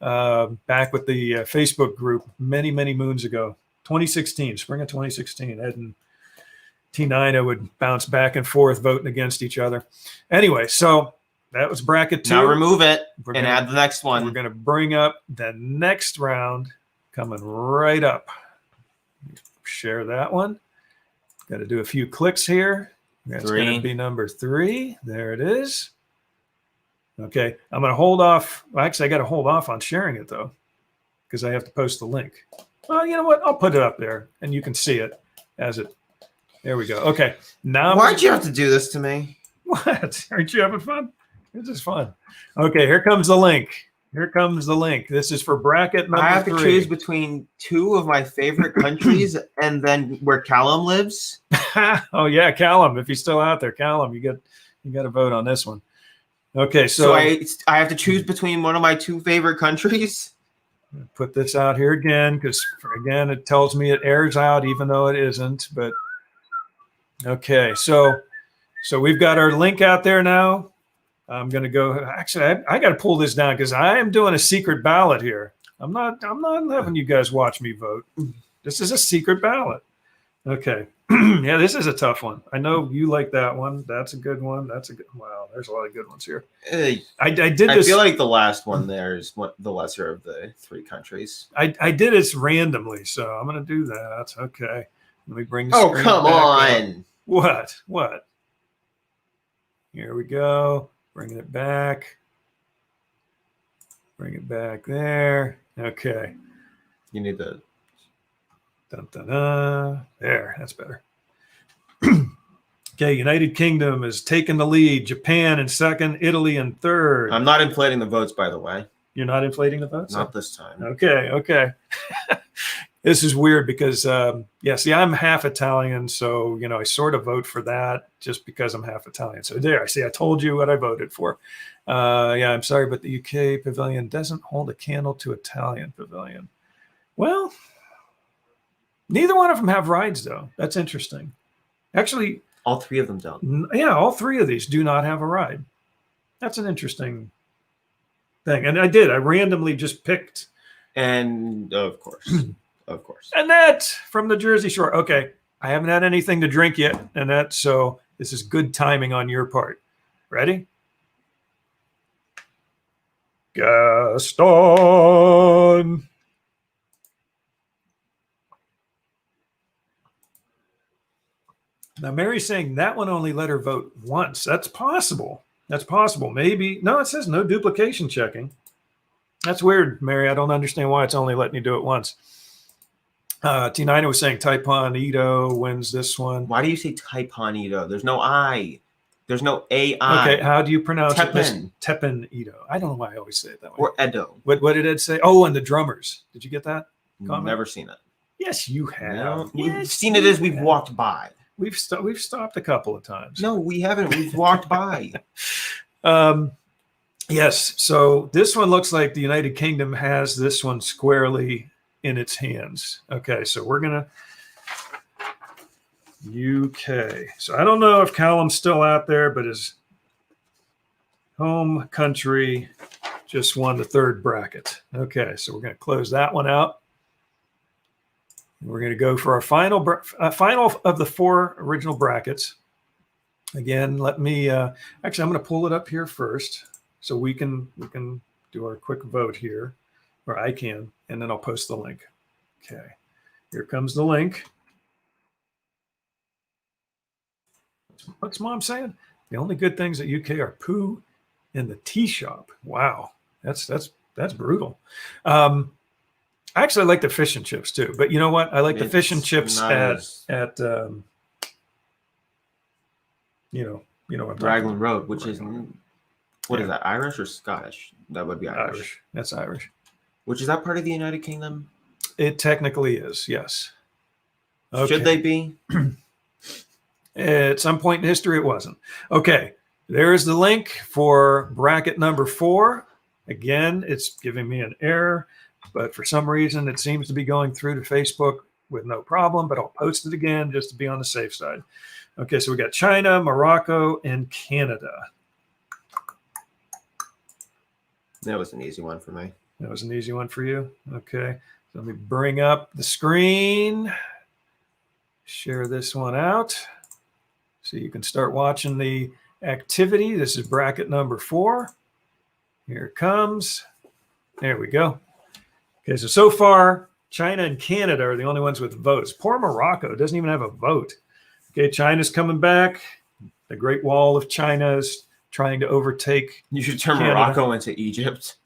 Back with the Facebook group many moons ago, 2016, spring of 2016. Ed and T9 would bounce back and forth voting against each other. Anyway, so that was bracket 2. Now remove it and add the next one. We're going to bring up the next round coming right up. Share that one. Got to do a few clicks here. That's going to be number 3. There it is. Okay, I'm going to hold off. Well, actually, I got to hold off on sharing it, though, because I have to post the link. Well, you know what? I'll put it up there, and you can see it as it. There we go. Okay, now. Why'd you have to do this to me? What? Aren't you having fun? This is fun. Okay, here comes the link. Here comes the link. This is for bracket number 3. I have to choose between 2 of my favorite countries and then where Callum lives. Oh, yeah, Callum. If he's still out there, Callum, you got to vote on this one. Okay, so I have to choose between one of my 2 favorite countries. Put this out here again because again it tells me it airs out even though it isn't. But okay, so we've got our link out there now. I'm gonna go. Actually, I got to pull this down because I am doing a secret ballot here. I'm not having you guys watch me vote. This is a secret ballot. Okay. Yeah, this is a tough one. I know you like that one. That's a good one. Wow, there's a lot of good ones here. I feel like the last one there is the lesser of the 3 countries. I did this randomly, so I'm going to do that. Okay. Let me bring the Oh, screen come back on. up. What? Here we go. Bringing it back. Bring it back there. Okay. You need the... Dun, dun, dun. There, that's better. Okay, United Kingdom is taking the lead. Japan in second, Italy in third. I'm not inflating the votes, by the way. You're not inflating the votes? Not this time. Okay. This is weird because, I'm half Italian, so, I sort of vote for that just because I'm half Italian. So there, I told you what I voted for. I'm sorry, but the UK pavilion doesn't hold a candle to Italian pavilion. Well... Neither one of them have rides, though. That's interesting. Actually, all 3 of them don't. Yeah, all 3 of these do not have a ride. That's an interesting thing. And I randomly just picked. And of course. Annette from the Jersey Shore. Okay, I haven't had anything to drink yet, Annette, so this is good timing on your part. Ready? Gaston. Now, Mary's saying that one only let her vote once. That's possible. Maybe. No, it says no duplication checking. That's weird, Mary. I don't understand why it's only letting you do it once. T9 was saying Taipan wins this one. Why do you say Taipan? There's no I. There's no AI. Okay, how do you pronounce Tepen. it? Tepen Ito. I don't know why I always say it that way. Or Edo. What did Ed say? Oh, and the drummers. Did you get that comment? Never seen it. Yes, you have. No, yes, we've seen it as we've walked by. We've stopped a couple of times. No, we haven't. We've walked by. Yes. So this one looks like the United Kingdom has this one squarely in its hands. Okay. So we're going to UK. So I don't know if Callum's still out there, but his home country just won the 3rd bracket. Okay. So we're going to close that one out. We're going to go for our final of the 4 original brackets. Again, let me actually I'm going to pull it up here first so we can do our quick vote here, or I can, and then I'll post the link. Okay, here comes the link. What's Mom saying? The only good things at UK are poo and the tea shop. Wow, that's brutal. Actually, I like the fish and chips too. But you know what? I like the fish and It's chips not as- at you know what I'm talking Raglan about. Road, which is Raglan. what Yeah. is that? Irish or Scottish? That would be Irish. Irish. That's Irish. Which is that part of the United Kingdom? It technically is, yes. Should they be? At some point in history, it wasn't. Okay, there's the link for bracket number 4. Again, it's giving me an error, but for some reason, it seems to be going through to Facebook with no problem, but I'll post it again just to be on the safe side. Okay, so we got China, Morocco, and Canada. That was an easy one for me. That was an easy one for you. Okay, so let me bring up the screen, share this one out so you can start watching the activity. This is bracket number 4. Here it comes. There we go. Okay, so far, China and Canada are the only ones with votes. Poor Morocco doesn't even have a vote. Okay, China's coming back. The Great Wall of China is trying to overtake. You should turn Canada. Morocco into Egypt,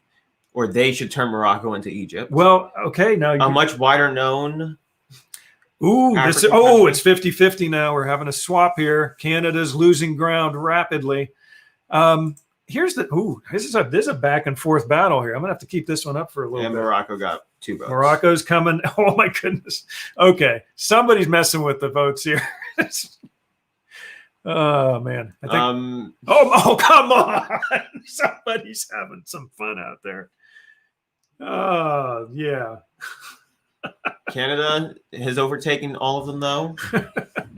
or they should turn Morocco into Egypt. Well, okay, now A much wider known. this, African oh, country. it's 50-50 now. We're having a swap here. Canada's losing ground rapidly. Here's the this is a back and forth battle here. I'm gonna have to keep this one up for a little And bit. Morocco got 2 votes. Morocco's coming. Oh my goodness. Okay, somebody's messing with the votes here. Oh man. I think, oh, come on. Somebody's having some fun out there. Oh, yeah. Canada has overtaken all of them, though.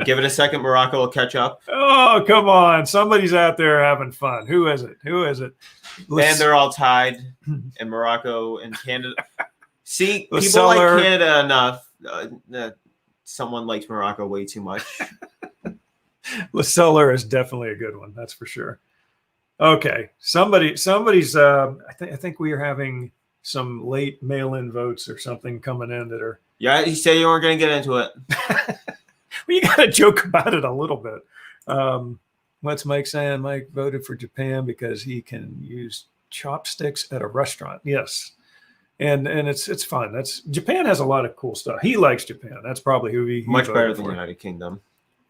Give it a second. Morocco will catch up. Oh, come on. Somebody's out there having fun. Who is it? Who is it? And they're all tied. And Morocco and Canada. See, people Lascelles. like Canada enough. That someone likes Morocco way too much. Lascelles is definitely a good one. That's for sure. Okay. Somebody's, I think we are having some late mail-in votes or something coming in that are. Yeah, you said you weren't going to get into it. Well, you got to joke about it a little bit. What's Mike saying? Mike voted for Japan because he can use chopsticks at a restaurant. Yes, and it's fun. Japan has a lot of cool stuff. He likes Japan. That's probably who he Much voted better than for. the United Kingdom.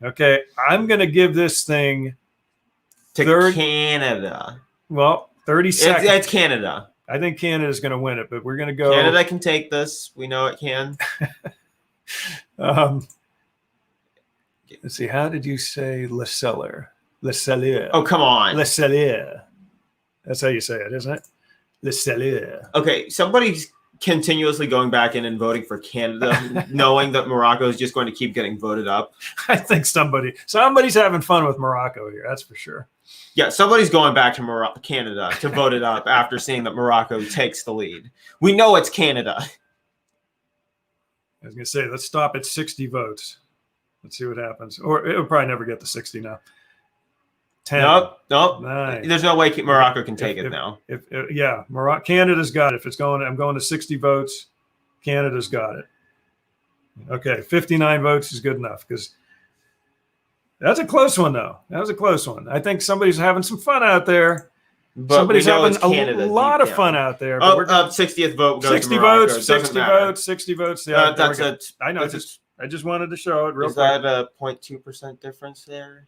Okay, I'm gonna give this thing To Canada. 30 seconds. It's Canada. I think Canada's gonna win it, but we're gonna go. Canada can take this. We know it can. Let's see. How did you say Lascelles? Lascelles. Oh, come on. Lascelles. That's how you say it, isn't it? Lascelles. Okay, somebody's continuously going back in and voting for Canada, knowing that Morocco is just going to keep getting voted up. I think somebody's having fun with Morocco here. That's for sure. Yeah, somebody's going back to Canada to vote it up after seeing that Morocco takes the lead. We know it's Canada. I was going to say, let's stop at 60 votes. Let's see what happens. Or it'll probably never get to 60 now. 10. Nope. 9. There's no way Morocco can take it now. Canada's got it. I'm going to 60 votes. Canada's got it. Okay, 59 votes is good enough because that's a close one, though. That was a close one. I think somebody's having some fun out there. But Somebody's we know having it's Canada a lot of deep fun down. out there. But we're 60th vote goes 60 to Morocco. votes, It doesn't 60 matter. votes, 60 votes. Yeah, there we That's go. it. I know. I just wanted to show it real Is quick. that a 0.2% difference there?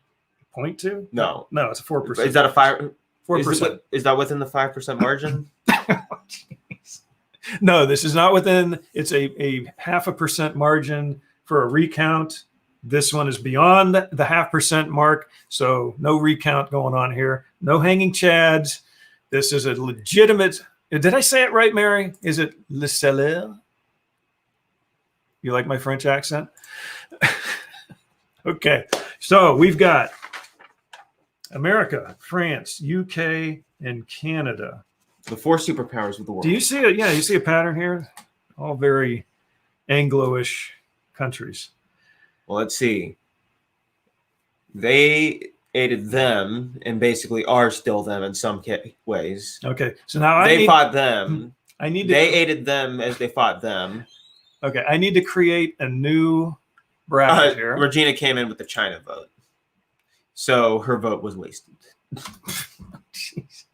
0.2? No. No, it's a 4%. Is that a 5? 4%? Is that within the 5% margin? No, this is not within. It's a 0.5% margin for a recount. This one is beyond the 0.5% mark, so no recount going on here. No hanging chads. This is a legitimate. Did I say it right, Mary? Is it Le Celler? You like my French accent? Okay, so we've got America, France, UK, and Canada. The 4 superpowers of the world. Do you see it? Yeah, you see a pattern here? All very Anglo-ish countries. Well, let's see. They aided them and basically are still them in some ways. Okay, so now They fought them. I need to. They aided them as they fought them. Okay, I need to create a new bracket here. Regina came in with the China vote. So her vote was wasted. Jeez.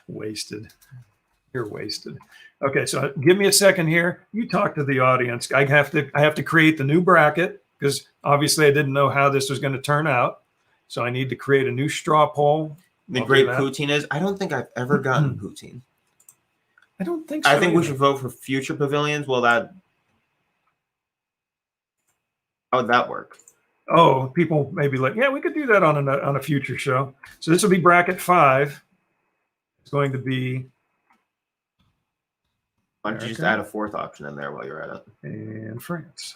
Wasted. You're wasted. Okay, so give me a second here. You talk to the audience. I have to create the new bracket because obviously I didn't know how this was going to turn out. So I need to create a new straw poll. The I'll great do that. poutine is. I don't think I've ever gotten poutine. I don't think so. I think we either. should vote for future pavilions. Well, how would that work? Oh, people may be like, yeah, we could do that on a future show. So this will be bracket 5. It's going to be Why don't you just America. add a 4th option in there while you're at it? And France.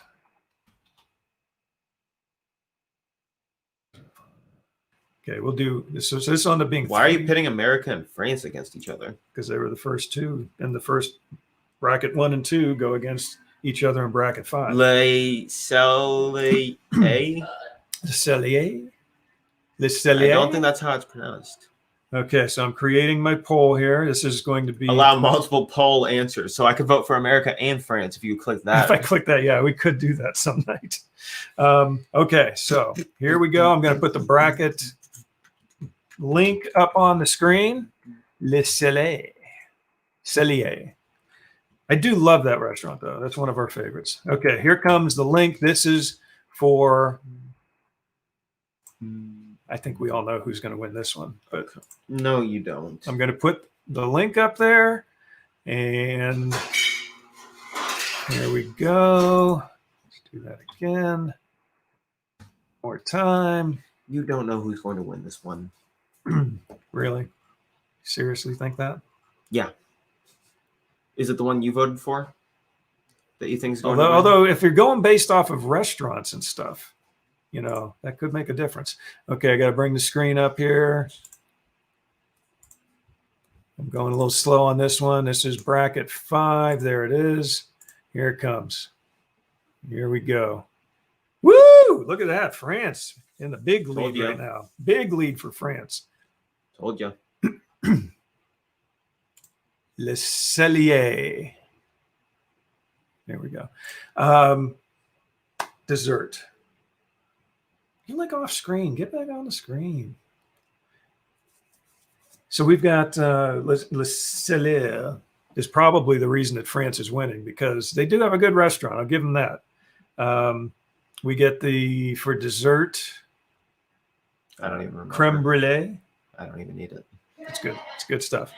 Okay, we'll do this. So this on the being. Why are you pitting America and France against each other? Because they were the first two, and the first bracket 1 and 2 go against each other in bracket 5. Le Cellier? Le Cellier. Le I Cellier. don't think that's how it's pronounced. Okay, so I'm creating my poll here. This is going to be Allow multiple poll answers. So I could vote for America and France if you click that. If I click that, yeah, we could do that some night. Okay, so here we go. I'm going to put the bracket link up on the screen. Le Cellier. Cellier. I do love that restaurant, though. That's one of our favorites. Okay, here comes the link. This is for, I think we all know who's going to win this one, but No, you don't. I'm going to put the link up there, and here we go. Let's do that again. More time. You don't know who's going to win this one. Really? Seriously think that? Yeah. Is it the one you voted for? That you think is going to win? Although if you're going based off of restaurants and stuff, you know, that could make a difference. Okay, I got to bring the screen up here. I'm going a little slow on this one. This is bracket 5. There it is. Here it comes. Here we go. Woo! Look at that. France in the big lead right now. Big lead for France. Told you. Le Cellier. There we go. Dessert. You like off screen. Get back on the screen. So we've got Le Cellier is probably the reason that France is winning because they do have a good restaurant. I'll give them that. We get for dessert. I don't even remember. Creme brulee. I don't even need it. It's good. It's good stuff.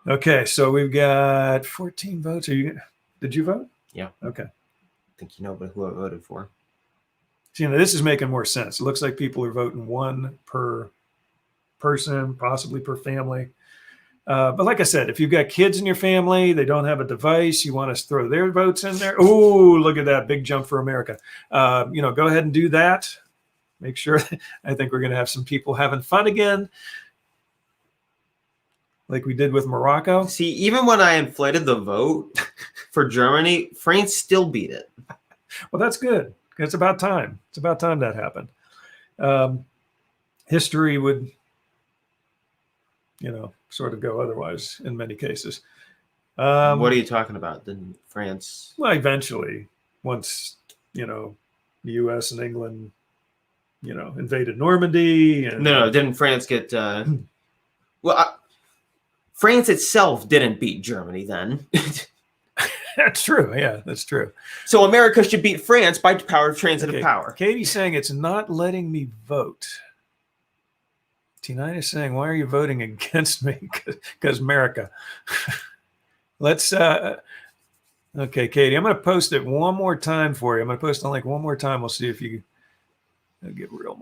Okay, so we've got 14 votes. Did you vote? Yeah. Okay. I think you know who I voted for. So, you know, this is making more sense. It looks like people are voting 1 per person, possibly per family. But like I said, if you've got kids in your family, they don't have a device, you want to throw their votes in there. Oh, look at that big jump for America. You know, go ahead and do that. Make sure. I think we're going to have some people having fun again, like we did with Morocco. See, even when I inflated the vote for Germany, France still beat it. Well, that's good. It's about time. It's about time that happened. History would, you know, sort of go otherwise in many cases. What are you talking about? Didn't France? Well, eventually, once, you know, the U.S. and England, you know, invaded Normandy. And, No, didn't France get... France itself didn't beat Germany then. That's true. Yeah, that's true. So America should beat France by power of transitive power. Katie's saying it's not letting me vote. T9 is saying, why are you voting against me? Because America. Let's, okay, Katie, I'm going to post it one more time for you. I'm going to post the link one more time. We'll see if you get real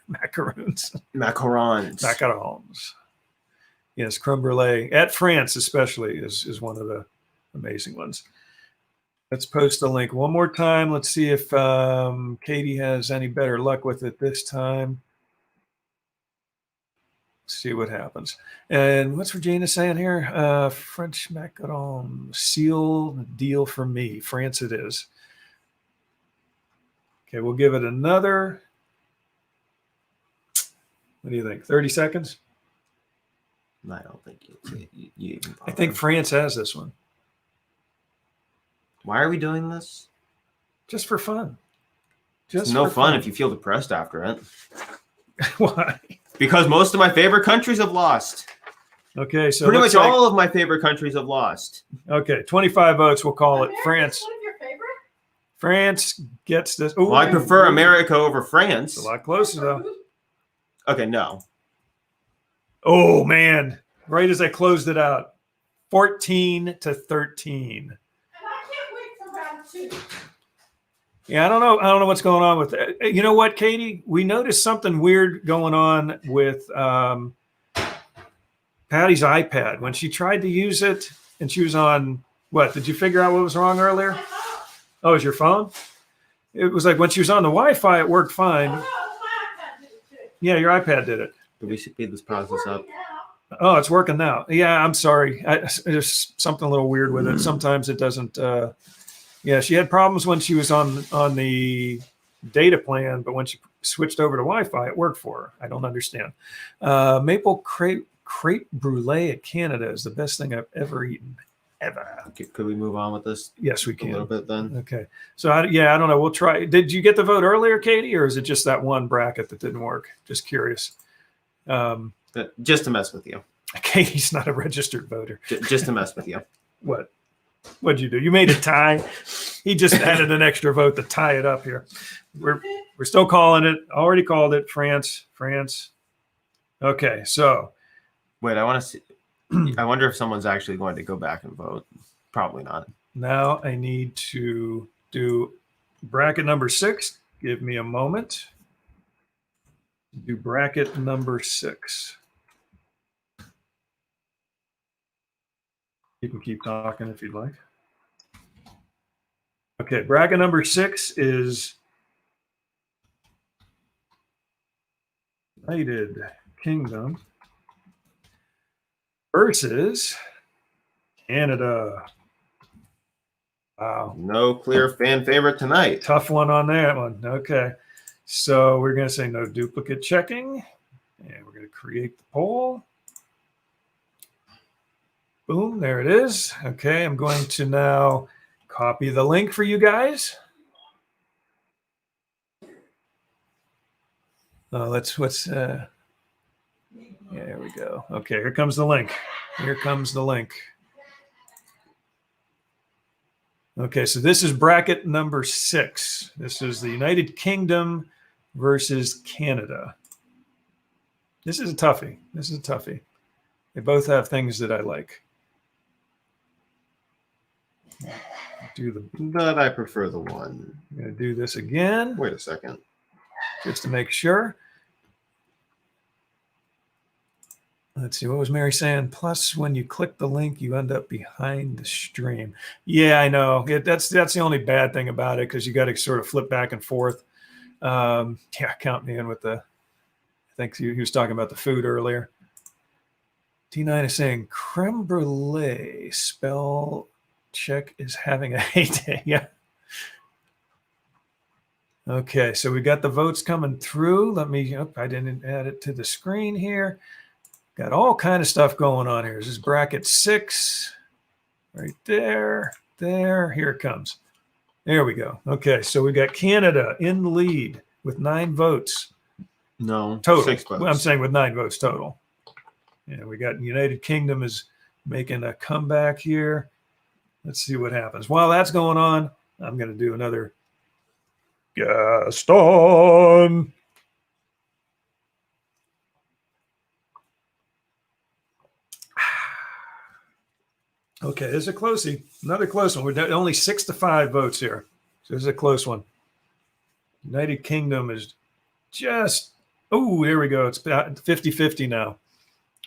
macaroons. Macarons. Yes, creme brulee. At France especially is one of the amazing ones. Let's post the link one more time. Let's see if Katie has any better luck with it this time. Let's see what happens. And what's Regina saying here? French macaron, seal deal for me. France it is. Okay, we'll give it another. What do you think? 30 seconds? I don't think you even I think France has this one. Why are we doing this? Just for fun. It's no fun if you feel depressed after it. Why? Because most of my favorite countries have lost. Okay, so Pretty looks much like- all of my favorite countries have lost. Okay, 25 votes. We'll call it America's France. one of your favorite? France gets this. Well, I prefer America over France. It's a lot closer though. Okay, no. Oh man! Right as I closed it out, 14-13. And I can't wait for round 2. Yeah, I don't know. I don't know what's going on with that. You know what, Katie? We noticed something weird going on with Patty's iPad when she tried to use it, and she was on what? Did you figure out what was wrong earlier? My phone. Oh, it was your phone? It was like when she was on the Wi-Fi, it worked Oh, fine. no, my iPad did it too. Yeah, your iPad did it. We should speed this process It's up. working now. Oh, it's working now. Yeah, I'm sorry. There's something a little weird with it. Sometimes it doesn't. Yeah, she had problems when she was on the data plan, but when she switched over to Wi-Fi, it worked for her. I don't understand. Maple crepe brulee at Canada is the best thing I've ever eaten, ever. Okay, could we move on with this Yes, we a little can. bit then? Okay. So I don't know. We'll try. Did you get the vote earlier, Katie, or is it just that one bracket that didn't work? Just curious. Just to mess with you. Katie's not a registered voter. Just to mess with you. What? What'd you do? You made a tie. He just added an extra vote to tie it up here. We're still calling it. Already called it. France. Okay, so Wait, I want to see. I wonder if someone's actually going to go back and vote. Probably not. now I need to do bracket number 6. Give me a moment. Do bracket number 6. You can keep talking if you'd like. Okay, bracket number 6 is United Kingdom versus Canada. Wow, No clear fan favorite tonight. tough one on that one. Okay, so we're going to say no duplicate checking, and we're going to create the poll. Boom, there it is. Okay, I'm going to now copy the link for you guys. There we go. Okay, here comes the link. Here comes the link. Okay, so this is bracket number 6. This is the United Kingdom versus Canada. This is a toughie. They both have things that I like. But I prefer the one. I'm going to do this again Wait a second. just to make sure. Let's see, what was Mary saying? Plus, when you click the link, you end up behind the stream. Yeah, I know. That's the only bad thing about it, because you got to sort of flip back and forth. Yeah, count me in with the. I think he was talking about the food earlier. T9 is saying creme brulee spell check is having a heyday. Yeah. Okay, so we got the votes coming through. Let me. Oh, I didn't add it to the screen here. Got all kind of stuff going on here. This is bracket 6, right there. Here it comes. There we go. Okay, so we got Canada in the lead with 9 votes No. total. 6 votes. Well, I'm saying with 9 votes total. And we got United Kingdom is making a comeback here. Let's see what happens. While that's going on, I'm going to do another Gaston. Okay, this is a closey. Another close one. We're down only 6-5 votes here. So this is a close one. United Kingdom is just, oh, there we go. It's about 50-50 now.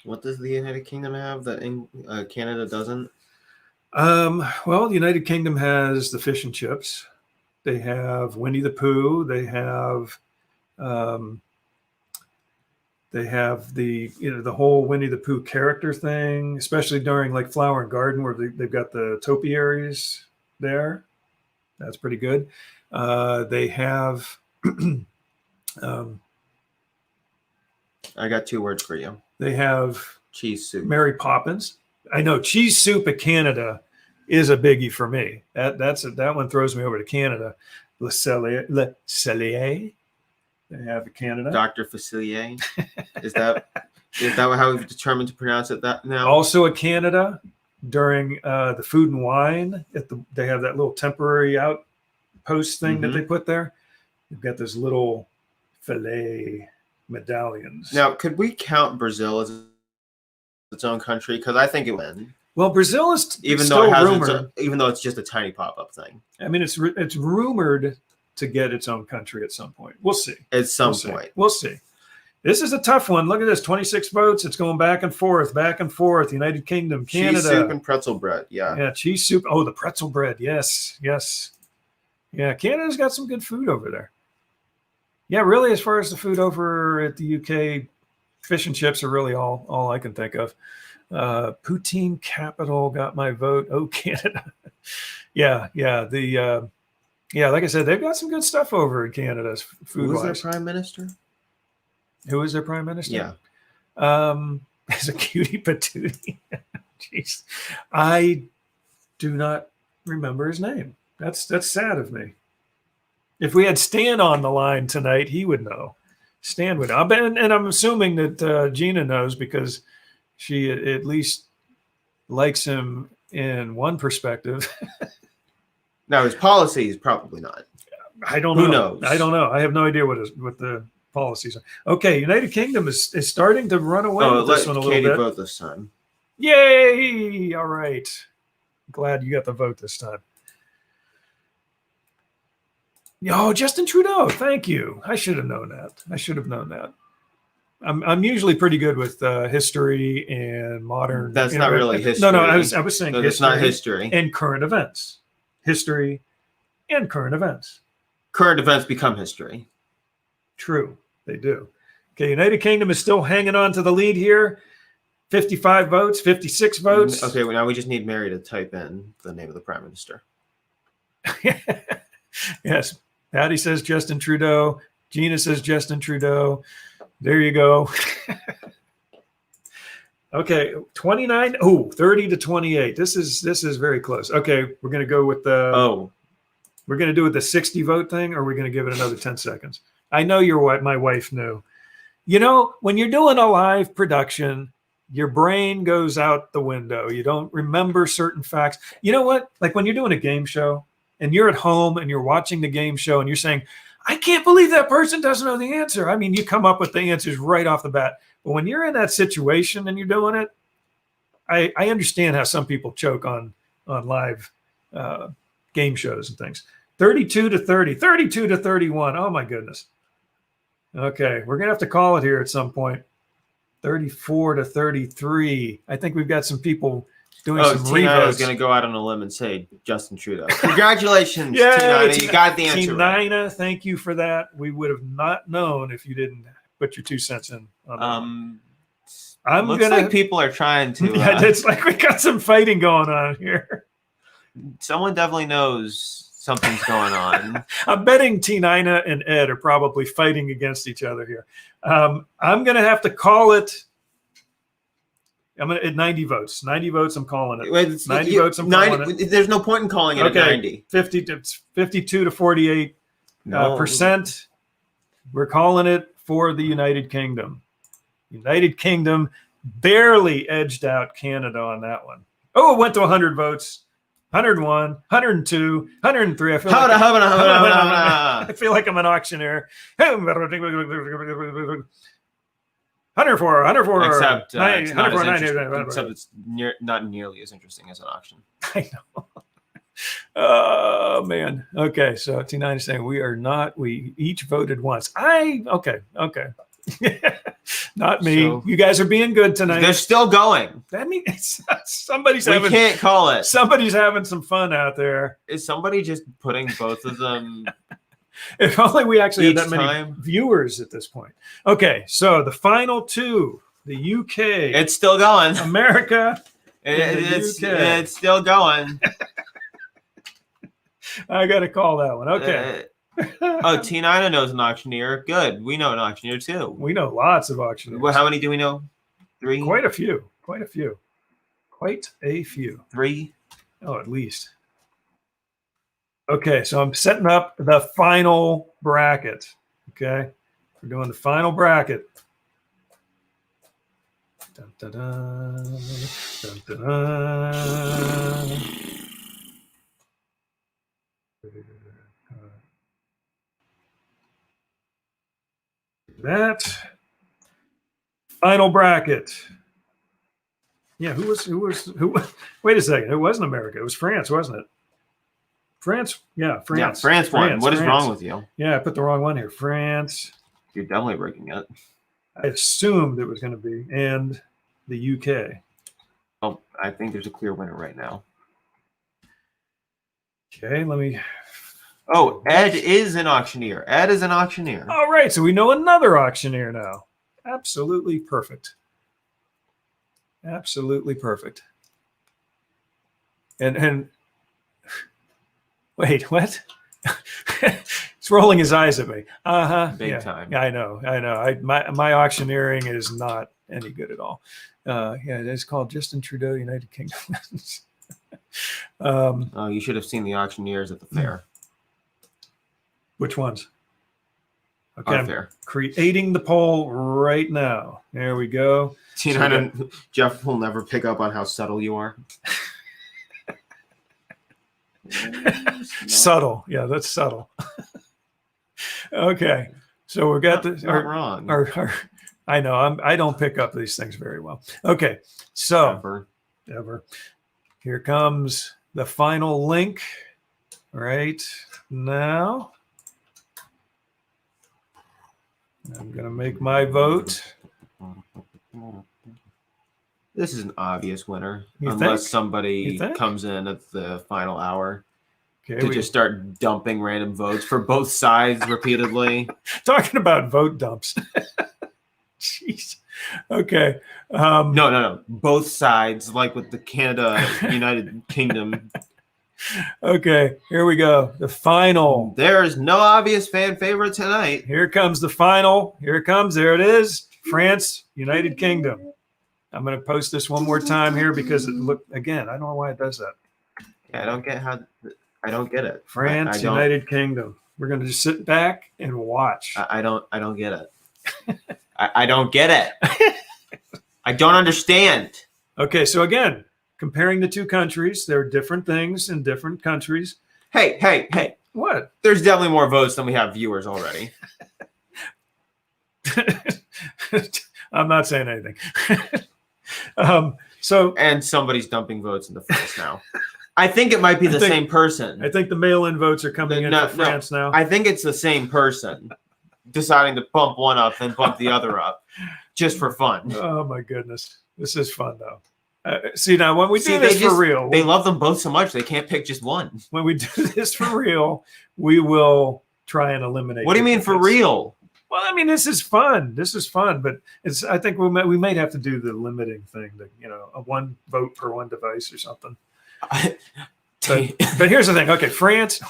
What does the United Kingdom have that Canada doesn't? Well, the United Kingdom has the fish and chips. They have Winnie the Pooh. They have the the whole Winnie the Pooh character thing, especially during like Flower and Garden, where they've got the topiaries there. That's pretty good. They have. I got 2 words for you. They have Cheese soup. Mary Poppins. I know cheese soup at Canada is a biggie for me. That one throws me over to Canada. Le Cellier. They have Canada. Dr. Facilier. Is that Is that how we've determined to pronounce it that now? Also a Canada during the Food and Wine. They have that little temporary outpost thing that they put there. They've got this little filet medallions. Now, could we count Brazil as its own country? Because I think it would. Well, Brazil is Even still though it has rumored. even though it's just a tiny pop-up thing. I mean, it's rumored to get its own country at some point. We'll see. At some We'll point. see. We'll see. This is a tough one. Look at this, 26 votes. It's going back and forth, back and forth. United Kingdom, Canada. Cheese soup and pretzel bread. Yeah. Yeah, cheese soup. Oh, the pretzel bread. Yes, yes. Yeah, Canada's got some good food over there. Yeah, really, as far as the food over at the UK, fish and chips are really all I can think of. Poutine capital got my vote. Oh, Canada. Yeah. Like I said, they've got some good stuff over in Canada food Who's their wise. prime minister? Who is their prime minister? Yeah. Is a cutie patootie. Jeez. I do not remember his name. That's sad of me. If we had Stan on the line tonight, he would know. Stan would know. And I'm assuming that Gina knows because she at least likes him in one perspective. Now, his policies, probably not. I don't know. Who knows? I don't know. I have no idea what the policies are. Okay, United Kingdom is starting to run away with this one a Katie little bit. vote this time. Yay! All right. Glad you got the vote this time. Oh, Justin Trudeau. Thank you. I should have known that. I'm usually pretty good with history and modern. That's not really history. No, I was saying No, history. it's not history. And current events. History and current events. Current events become history. True, they do. Okay, United Kingdom is still hanging on to the lead here. 55 votes, 56 votes. Okay, well, now we just need Mary to type in the name of the prime minister. Yes, Patty says Justin Trudeau. Gina says Justin Trudeau. There you go. Okay, 29. Oh, 30 to 28. This is very close. Okay, we're going to go with the we're going to do with the 60 vote thing, or we're going to give it another 10 seconds. I know my wife knew. You know, when you're doing a live production, your brain goes out the window. You don't remember certain facts. You know what? Like when you're doing a game show and you're at home and you're watching the game show and you're saying, I can't believe that person doesn't know the answer. I mean, you come up with the answers right off the bat. But when you're in that situation and you're doing it, I understand how some people choke on live game shows and things. 32 to 30, 32 to 31. Oh, my goodness. Okay, we're going to have to call it here at some point. 34 to 33. I think we've got some people doing some Tina revotes. is going to go out on a limb and say Justin Trudeau. Congratulations, Yay, Tina. You got the answer right. Tina, thank you for that. We would have not known if you didn't put your 2 cents in. On that. Looks like people are trying to. Yeah, it's like we got some fighting going on here. Someone definitely knows something's going on. I'm betting Tina and Ed are probably fighting against each other here. I'm going to have to call it. I'm going to at 90 votes. 90 votes. I'm calling it. 90 votes. I'm calling it. There's no point in calling it at 90. 52 to 48 percent. We're calling it for the United Kingdom. United Kingdom barely edged out Canada on that one. Oh, it went to 100 votes. 101, 102, 103. I feel like I'm an auctioneer. 104, 104. Except it's not nearly as interesting as an auction. I know. Oh, man. Okay, so T9 is saying we each voted once. Okay. Not me. So, you guys are being good tonight. They're still going. That means we can't call it. Somebody's having some fun out there. Is somebody just putting both of them? If only we actually had that many viewers at this point. Okay, so the final two, the UK. It's still going. America. It's still going. I got to call that one. Okay. T9 knows an auctioneer. Good. We know an auctioneer too. We know lots of auctioneers. Well, how many do we know? 3? Quite a few. 3. Oh, at least. Okay, so I'm setting up the final bracket. Okay. We're doing the final bracket. Dun, dun, dun, dun, dun, dun. That final bracket. Yeah, who? Wait a second. It wasn't America. It was France, wasn't it? France. Yeah, France. Yeah, France won. What is France. wrong with you? Yeah, I put the wrong one here. France. You're definitely breaking it. I assumed it was going to be, and the UK. Oh, I think there's a clear winner right now. Okay, let me. Oh, Ed is an auctioneer. Ed is an auctioneer. All right, so we know another auctioneer now. Absolutely perfect. Absolutely perfect. And wait, what? He's rolling his eyes at me. Big time. Yeah, I know. My auctioneering is not any good at all. Yeah, it's called Justin Trudeau, United Kingdom. Oh, you should have seen the auctioneers at the fair. Which ones? Okay, Our I'm fair. creating the poll right now. There we go. Jeff will never pick up on how subtle you are. Subtle. Yeah, that's subtle. Okay. So we've got Not wrong. I know I don't pick up these things very well. Okay. So ever. Here comes the final link right now. I'm going to make my vote. This is an obvious winner, You unless think? somebody You think? comes in at the final hour Okay, to just start dumping random votes for both sides repeatedly. talking about vote dumps. Jeez. Okay. No. Both sides, like with the Canada, United Kingdom. Okay, here we go. The final. There is no obvious fan favorite tonight. Here comes the final. Here it comes. There it is. France, United Kingdom. I'm going to post this one more time here because it looked, again, I don't know why it does that. Yeah, I don't get it. France, I don't- United Kingdom. We're going to just sit back and watch. I don't get it. I don't get it. I don't understand. Okay, so again, comparing the two countries, there are different things in different countries. Hey. What? There's definitely more votes than we have viewers already. I'm not saying anything. So And somebody's dumping votes into France now. I think it might be the same person. I think the mail-in votes are coming in for France now. I think it's the same person deciding to bump one up and bump the other up just for fun. Oh my goodness. This is fun though. See, now when we do this for real, they love them both so much they can't pick just one. when we do this for real, we will try and eliminate. What do you mean for real? Well, I mean, this is fun. But I think we might have to do the limiting thing, a one vote per one device or something. But here's the thing. Okay, France.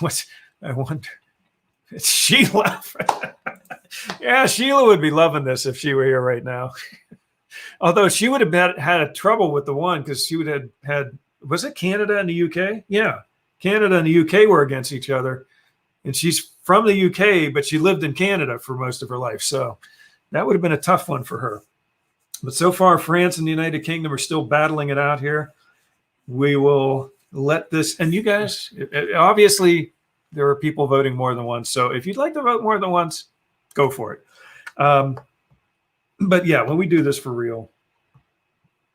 I wonder. It's Sheila. Yeah, Sheila would be loving this if she were here right now. Although she would have had a trouble with the one because she would have had. Was it Canada and the UK? Yeah, Canada and the UK were against each other, and she's from the UK, but she lived in Canada for most of her life. So that would have been a tough one for her. But so far, France and the United Kingdom are still battling it out here. We will let this, and you guys, obviously, there are people voting more than once. So if you'd like to vote more than once, go for it. But yeah, when we do this for real,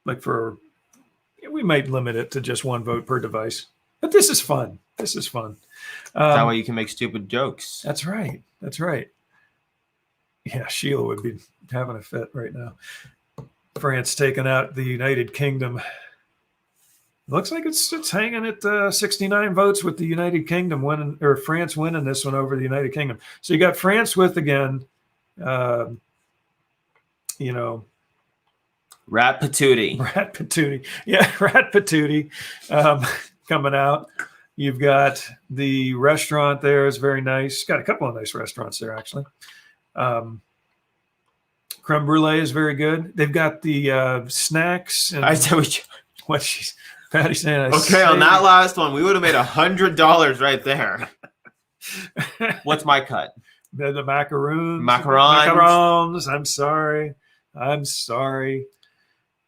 we might limit it to just one vote per device. But this is fun. That way you can make stupid jokes. That's right. Yeah, Sheila would be having a fit right now. France taking out the United Kingdom. Looks like it's hanging at 69 votes with the United Kingdom winning, or France winning this one over the United Kingdom. So you got France with, again, Rat Patootie. Yeah, Rat Patootie coming out. You've got the restaurant there is very nice. Got a couple of nice restaurants there, actually. Creme brulee is very good. They've got the snacks. And what she's Patty saying. Okay, on that last one, we would have made $100 right there. What's my cut? The macaroons. Macarons. I'm sorry.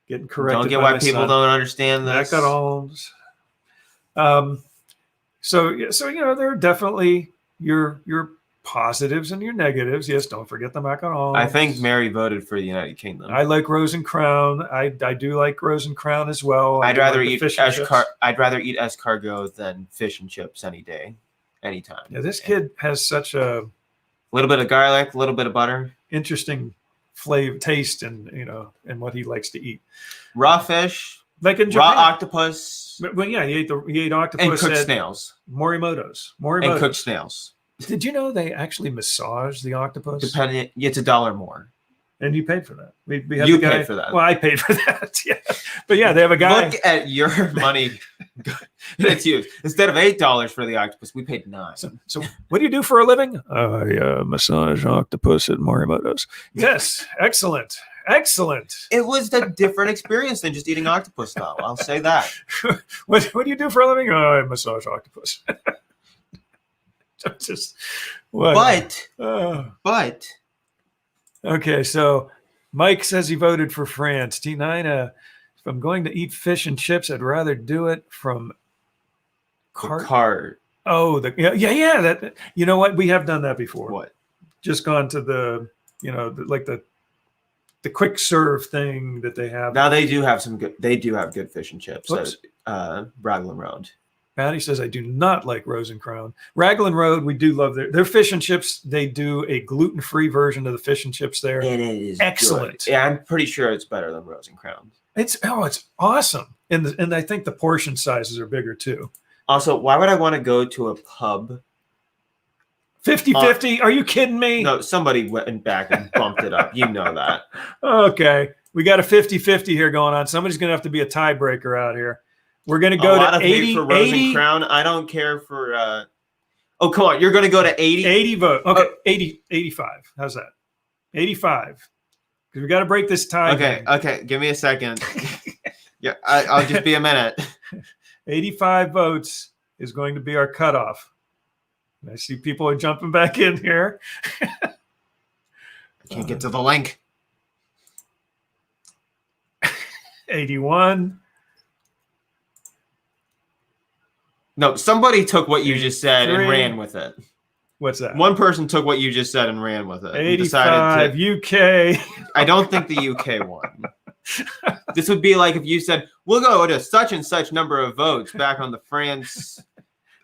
Getting corrected. Don't get by why my people son. don't understand this. Macarons. So there are definitely your positives and your negatives. Yes, don't forget the macarons. I think Mary voted for the United Kingdom. I like Rose and Crown. I do like Rose and Crown as well. I'd do rather like the eat fish and chips. I'd rather eat escargot than fish and chips any day, anytime. Yeah, this kid has such a little bit of garlic, a little bit of butter. Interesting flavor, taste, and and what he likes to eat. Raw fish, like in raw Japan. octopus. Well, yeah, he ate octopus and cooked at snails. Morimoto's. And cooked snails. Did you know they actually massage the octopus? Depending, it's $1 more. And you paid for that. We had You the guy, paid for that. Well, I paid for that. Yeah, but yeah, they have a guy. Look at your money that's used. Instead of $8 for the octopus, we paid $9. So what do you do for a living? I massage octopus at Morimoto's. Yes, excellent. It was a different experience than just eating octopus, though. I'll say that. What do you do for a living? I massage octopus. Just what? But okay. So Mike says he voted for France. T9. If I'm going to eat fish and chips, I'd rather do it from cart. Oh, yeah. That you know what? We have done that before. What? Just gone to the the quick serve thing that they have. Now they do have some good. They do have good fish and chips at Raglan Road. Patty says, I do not like Rose and Crown. Raglan Road, we do love their fish and chips. They do a gluten-free version of the fish and chips there. And it is excellent. Good. Yeah, I'm pretty sure it's better than Rose and Crown. It's awesome. And I think the portion sizes are bigger too. Also, why would I want to go to a pub? 50-50? Are you kidding me? No, somebody went back and bumped it up. You know that. Okay. We got a 50-50 here going on. Somebody's going to have to be a tiebreaker out here. We're going to go to 80 for Rose and Crown. I don't care for oh, come on. You're going to go to 80? 80 vote. Okay, 85. How's that? 85. Because we got to break this tie. Okay. Give me a second. Yeah, I'll just be a minute. 85 votes is going to be our cutoff. I see people are jumping back in here. I can't get to the link. 81. No, somebody took what you just said and ran with it. What's that? One person took what you just said and ran with it. 85, UK. I don't think the UK won. This would be like if you said, we'll go to such and such number of votes back on the France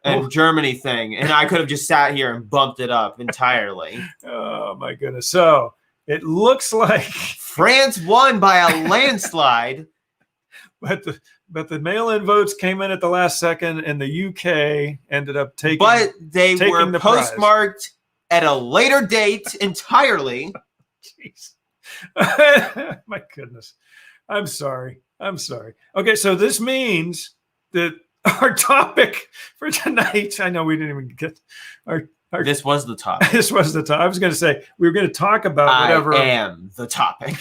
and Germany thing. And I could have just sat here and bumped it up entirely. Oh, my goodness. So it looks like France won by a landslide. But the mail-in votes came in at the last second, and the UK ended up taking. But they were the postmarked at a later date entirely. Jeez, my goodness, I'm sorry. Okay, so this means that our topic for tonight. I know we didn't even get our. This was the topic. This was the topic. I was going to say we were going to talk about whatever. I am the topic.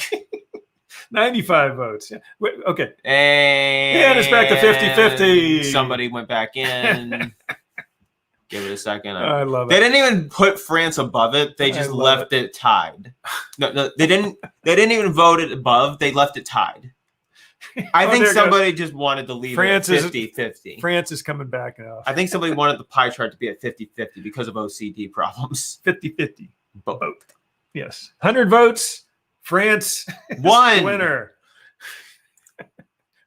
95 votes. Yeah. Okay. And it's back to 50-50. Somebody went back in. Give it a second. I love it. They didn't even put France above it. They just left it tied. No, they didn't even vote it above. They left it tied. I think somebody just wanted to leave France it at 50-50. France is coming back now. I think somebody wanted the pie chart to be at 50-50 because of OCD problems. 50-50. Both. Yes. 100 votes. France won. The winner.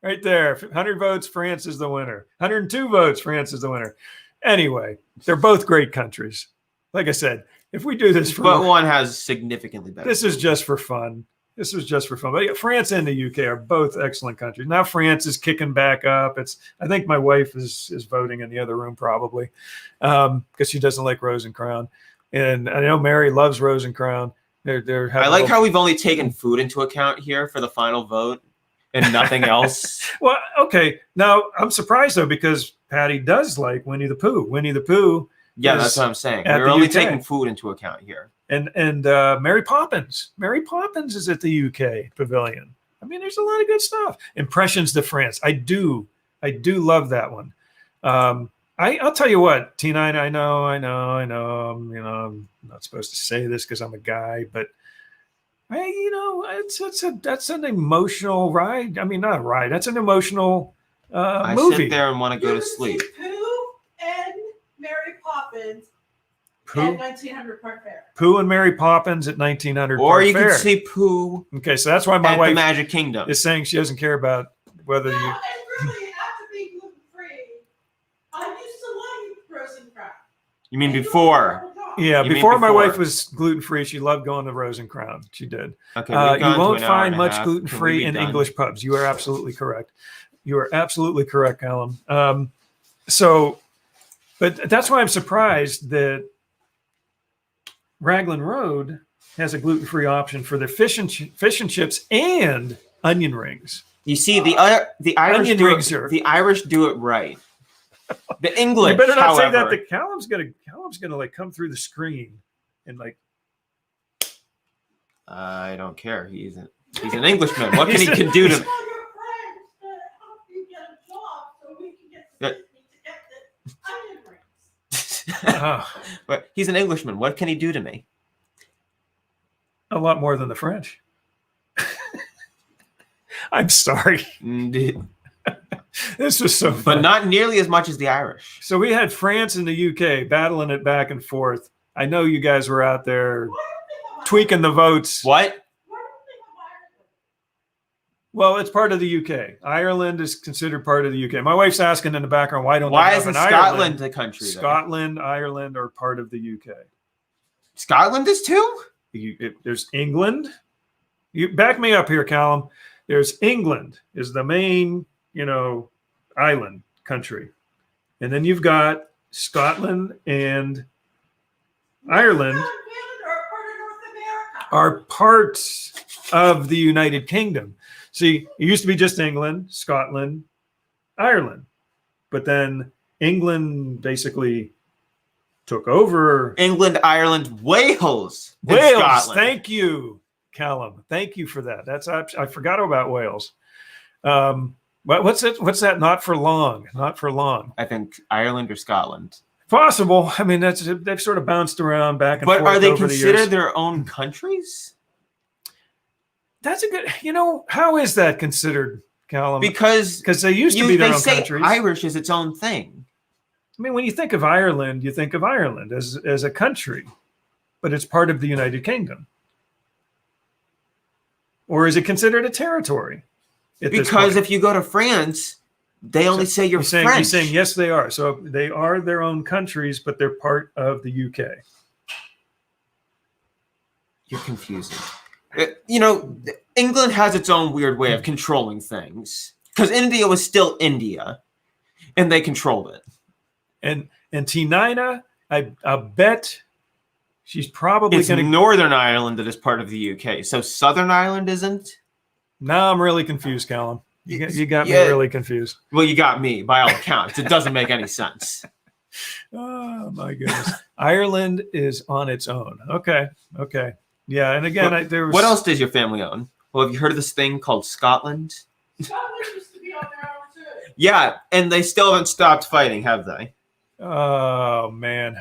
Right there. 100 votes, France is the winner. 102 votes, France is the winner. Anyway, they're both great countries. Like I said, if we do this but one has significantly better. This is just for fun. This was just for fun. But yeah, France and the UK are both excellent countries. Now France is kicking back up. I think my wife is voting in the other room probably because she doesn't like Rose and Crown. And I know Mary loves Rose and Crown. I like how we've only taken food into account here for the final vote and nothing else. Well, okay. Now, I'm surprised, though, because Patty does like Winnie the Pooh. Winnie the Pooh. Yeah, that's what I'm saying. We're only taking food into account here. And Mary Poppins. Mary Poppins is at the UK Pavilion. I mean, there's a lot of good stuff. Impressions de France. I do love that one. I'll tell you what, T9, I know, I'm not supposed to say this because I'm a guy, but Hey, that's an emotional ride. I mean, not a ride. That's an emotional I movie. sit there and want to go You to can sleep. see Pooh and Mary Poppins at 1900 Park Fair. Pooh and Mary Poppins at 1900 Or Park you Fair. can see Pooh Okay, so that's why my at the wife Magic Kingdom. is saying she doesn't care about whether Well, you. and really, after being gluten-free, I used to like Rosencrantz. You mean They do a before? wonderful job. Yeah, You mean before my before. wife was gluten free, she loved going to Rosencrantz. She did. Okay, You we've gone to won't an hour find and a much half. gluten Can we free be in done? English pubs. You are absolutely correct. You are absolutely correct, Callum. So, but that's why I'm surprised that Raglan Road has a gluten free option for their fish and chips and onion rings. You see, the Irish Onion do rings it, are- the Irish do it right. The English, You better not say that. however, The Callum's gonna like come through the screen and like. I don't care. He's an Englishman. What can he can do to me? Tell your friends to help you get a job so we can get Yeah. Disney to get the onion rings. But he's an Englishman. What can he do to me? A lot more than the French. I'm sorry. This was so fun. But not nearly as much as the Irish. So we had France and the UK battling it back and forth. I know you guys were out there Why don't they have tweaking the votes. What? Why don't they have Ireland? Well, it's part of the UK. Ireland is considered part of the UK. My wife's asking in the background, why don't they Why have isn't an Scotland Ireland? the country? then? Scotland, Ireland are part of the UK. Scotland is too? There's England. You back me up here, Callum. There's England is the main, island country. And then you've got Scotland and Ireland Scotland and Canada are part of North America. are parts of the United Kingdom. See, it used to be just England, Scotland, Ireland. But then England basically took over England, Ireland, Wales, and Wales. Scotland. Thank you, Callum. Thank you for that. I forgot about Wales. What's it? What's that? Not for long. Not for long. I think Ireland or Scotland. Possible. I mean, they've sort of bounced around back and But forth. are they over the years. considered their own countries? That's a good. How is that considered, Callum? Because they used to be their they own say countries. Irish is its own thing. I mean, when you think of Ireland, you think of Ireland as a country, but it's part of the United Kingdom. Or is it considered a territory? Because if you go to France, they only say you're saying, French. You're saying yes, they are. So they are their own countries, but they're part of the UK. You're confusing. England has its own weird way of controlling things. Because India was still India, and they controlled it. And Tinina, I bet she's probably It's going to. Northern Ireland that is part of the UK. So Southern Ireland isn't? Now I'm really confused, Callum. You got me Yeah. really confused. Well, you got me, by all accounts. It doesn't make any sense. Oh my goodness. Ireland is on its own. Okay. Yeah, and again, there was. What else does your family own? Well, have you heard of this thing called Scotland? Scotland used to be on their own too. Yeah, and they still haven't stopped fighting, have they? Oh man.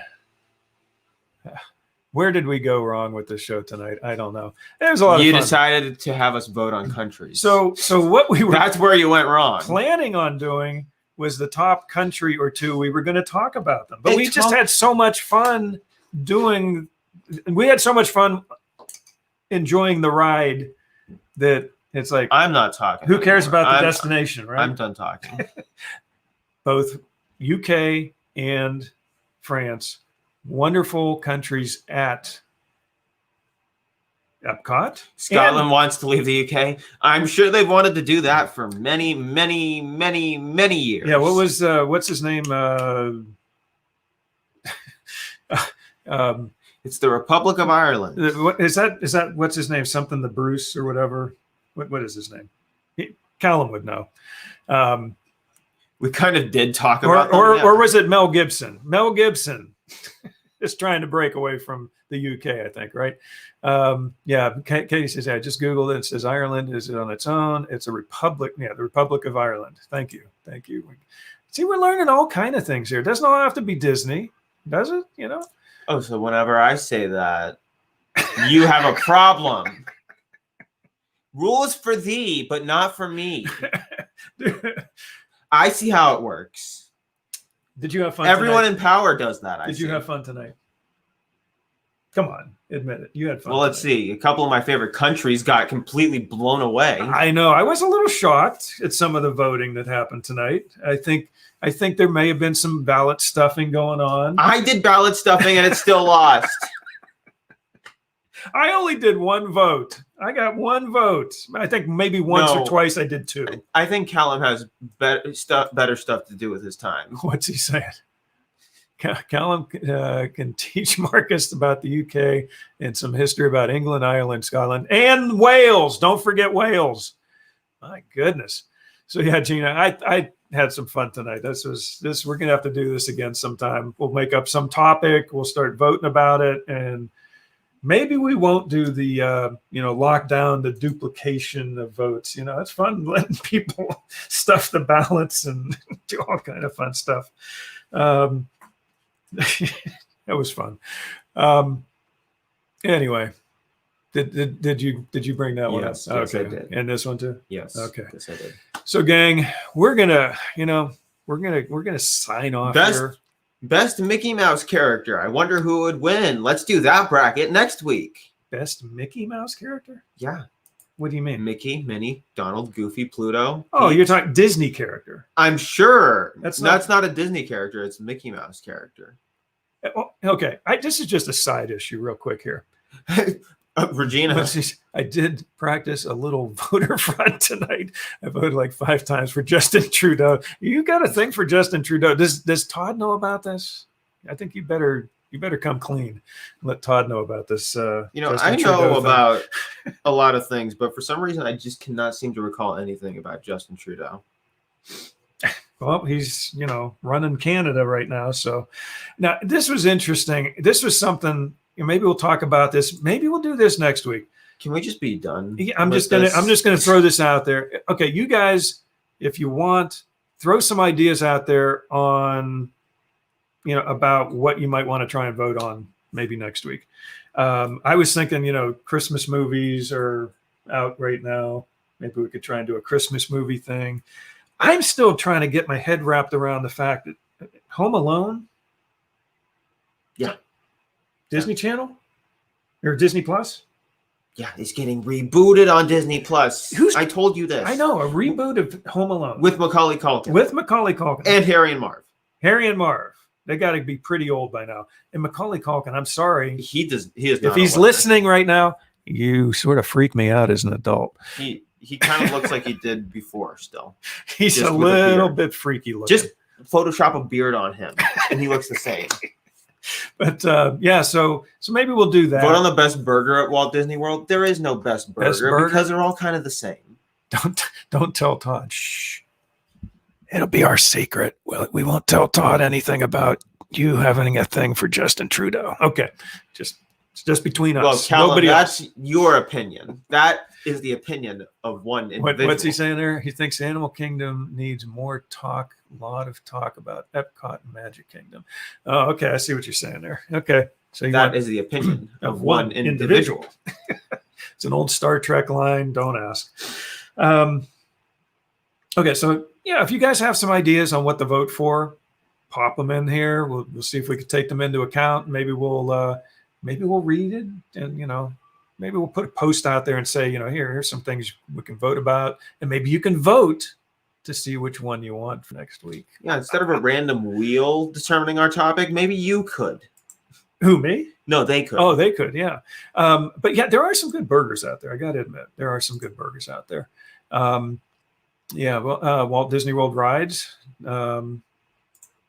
Where did we go wrong with this show tonight? I don't know. It was a lot You of fun. decided to have us vote on countries. So what we were That's where you went wrong. planning on doing was the top country or two. We were going to talk about them, but Hey, we just Tom- had so much fun doing. We had so much fun enjoying the ride that it's like, I'm not talking. who cares anymore. about the I'm- destination, right? I'm done talking. Both UK and France, wonderful countries at Epcot. Scotland wants to leave the UK. I'm sure they've wanted to do that for many, many, many, many years. Yeah, what's his name? It's the Republic of Ireland. What is that? What's his name? Something the Bruce or whatever. What is his name? Callum would know. We kind of did talk Or about them, yeah. or was it Mel Gibson? Mel Gibson is trying to break away from the UK, I think, right? Yeah, Katie says, I just Googled it. It says Ireland is on its own. It's a republic. Yeah, the Republic of Ireland. Thank you. See, we're learning all kind of things here. It doesn't all have to be Disney, does it? Oh, so whenever I say that, you have a problem. Rules for thee, but not for me. I see how it works. Did you have fun? Everyone tonight? in power does that. Did you have fun tonight? Come on, admit it. You had fun. Well, let's see. A couple of my favorite countries got completely blown away. I know. I was a little shocked at some of the voting that happened tonight. I think there may have been some ballot stuffing going on. I did ballot stuffing and it still lost. I only did one vote. I got one vote. I think maybe once or twice I did two. I think Callum has better stuff to do with his time. What's he saying? Callum can teach Marcus about the UK and some history about England, Ireland, Scotland, and Wales. Don't forget Wales. My goodness. So yeah, Gina, I had some fun tonight. We're gonna have to do this again sometime. We'll make up some topic. We'll start voting about it, and maybe we won't do the lock down the duplication of votes. It's fun letting people stuff the ballots and do all kind of fun stuff. That was fun. Anyway, did you bring that one up? Yes, okay. I did. And this one too? Yes. Okay. Yes, I did. So gang, we're gonna sign off here. Best Mickey Mouse character. I wonder who would win. Let's do that bracket next week. Best Mickey Mouse character? Yeah. What do you mean? Mickey, Minnie, Donald, Goofy, Pluto. Oh, Peach. you're talking Disney character. I'm sure. That's not a Disney character. It's a Mickey Mouse character. Okay. This is just a side issue real quick here. Regina. I did practice a little voter front tonight. I voted like 5 times for Justin Trudeau. You got a thing for Justin Trudeau. Does Todd know about this? I think you better come clean and let Todd know about this. I know about a lot of things, but for some reason I just cannot seem to recall anything about Justin Trudeau. Well, he's, running Canada right now. So now this was interesting. This was something, maybe we'll talk about this. Maybe we'll do this next week. Can we just be done? I'm just gonna throw this out there. Okay, you guys, if you want, throw some ideas out there on, about what you might want to try and vote on maybe next week. I was thinking, Christmas movies are out right now. Maybe we could try and do a Christmas movie thing. I'm still trying to get my head wrapped around the fact that Home Alone. Yeah. Disney Channel or Disney Plus. Yeah, it's getting rebooted on Disney Plus. I told you this. I know, a reboot of Home Alone with Macaulay Culkin. And Harry and Marv. They got to be pretty old by now. And Macaulay Culkin, I'm sorry. He is not. If he's listening right now, you sort of freak me out as an adult. He kind of looks like he did before still. He's just a little bit freaky looking. Just Photoshop a beard on him and he looks the same. But so maybe we'll do that. Vote on the best burger at Walt Disney World. There is no best burger because they're all kind of the same. Don't tell Todd. Shh. It'll be our secret. Well, we won't tell Todd anything about you having a thing for Justin Trudeau. Okay. Just between us. Well, Callum, nobody that's else. Your opinion. That is the opinion of one individual. What's he saying there? He thinks Animal Kingdom needs more talk, a lot of talk about Epcot and Magic Kingdom. Oh, okay. I see what you're saying there. Okay. So that is the opinion of one individual. It's an old Star Trek line. Don't ask. Okay. So, yeah, if you guys have some ideas on what to vote for, pop them in here. We'll see if we can take them into account. Maybe we'll read it and, maybe we'll put a post out there and say, here's some things we can vote about. And maybe you can vote to see which one you want for next week. Yeah, instead of a random wheel determining our topic, maybe you could. Who, me? No, they could. Oh, they could, yeah. But yeah, there are some good burgers out there. I got to admit, there are some good burgers out there. Walt Disney World rides.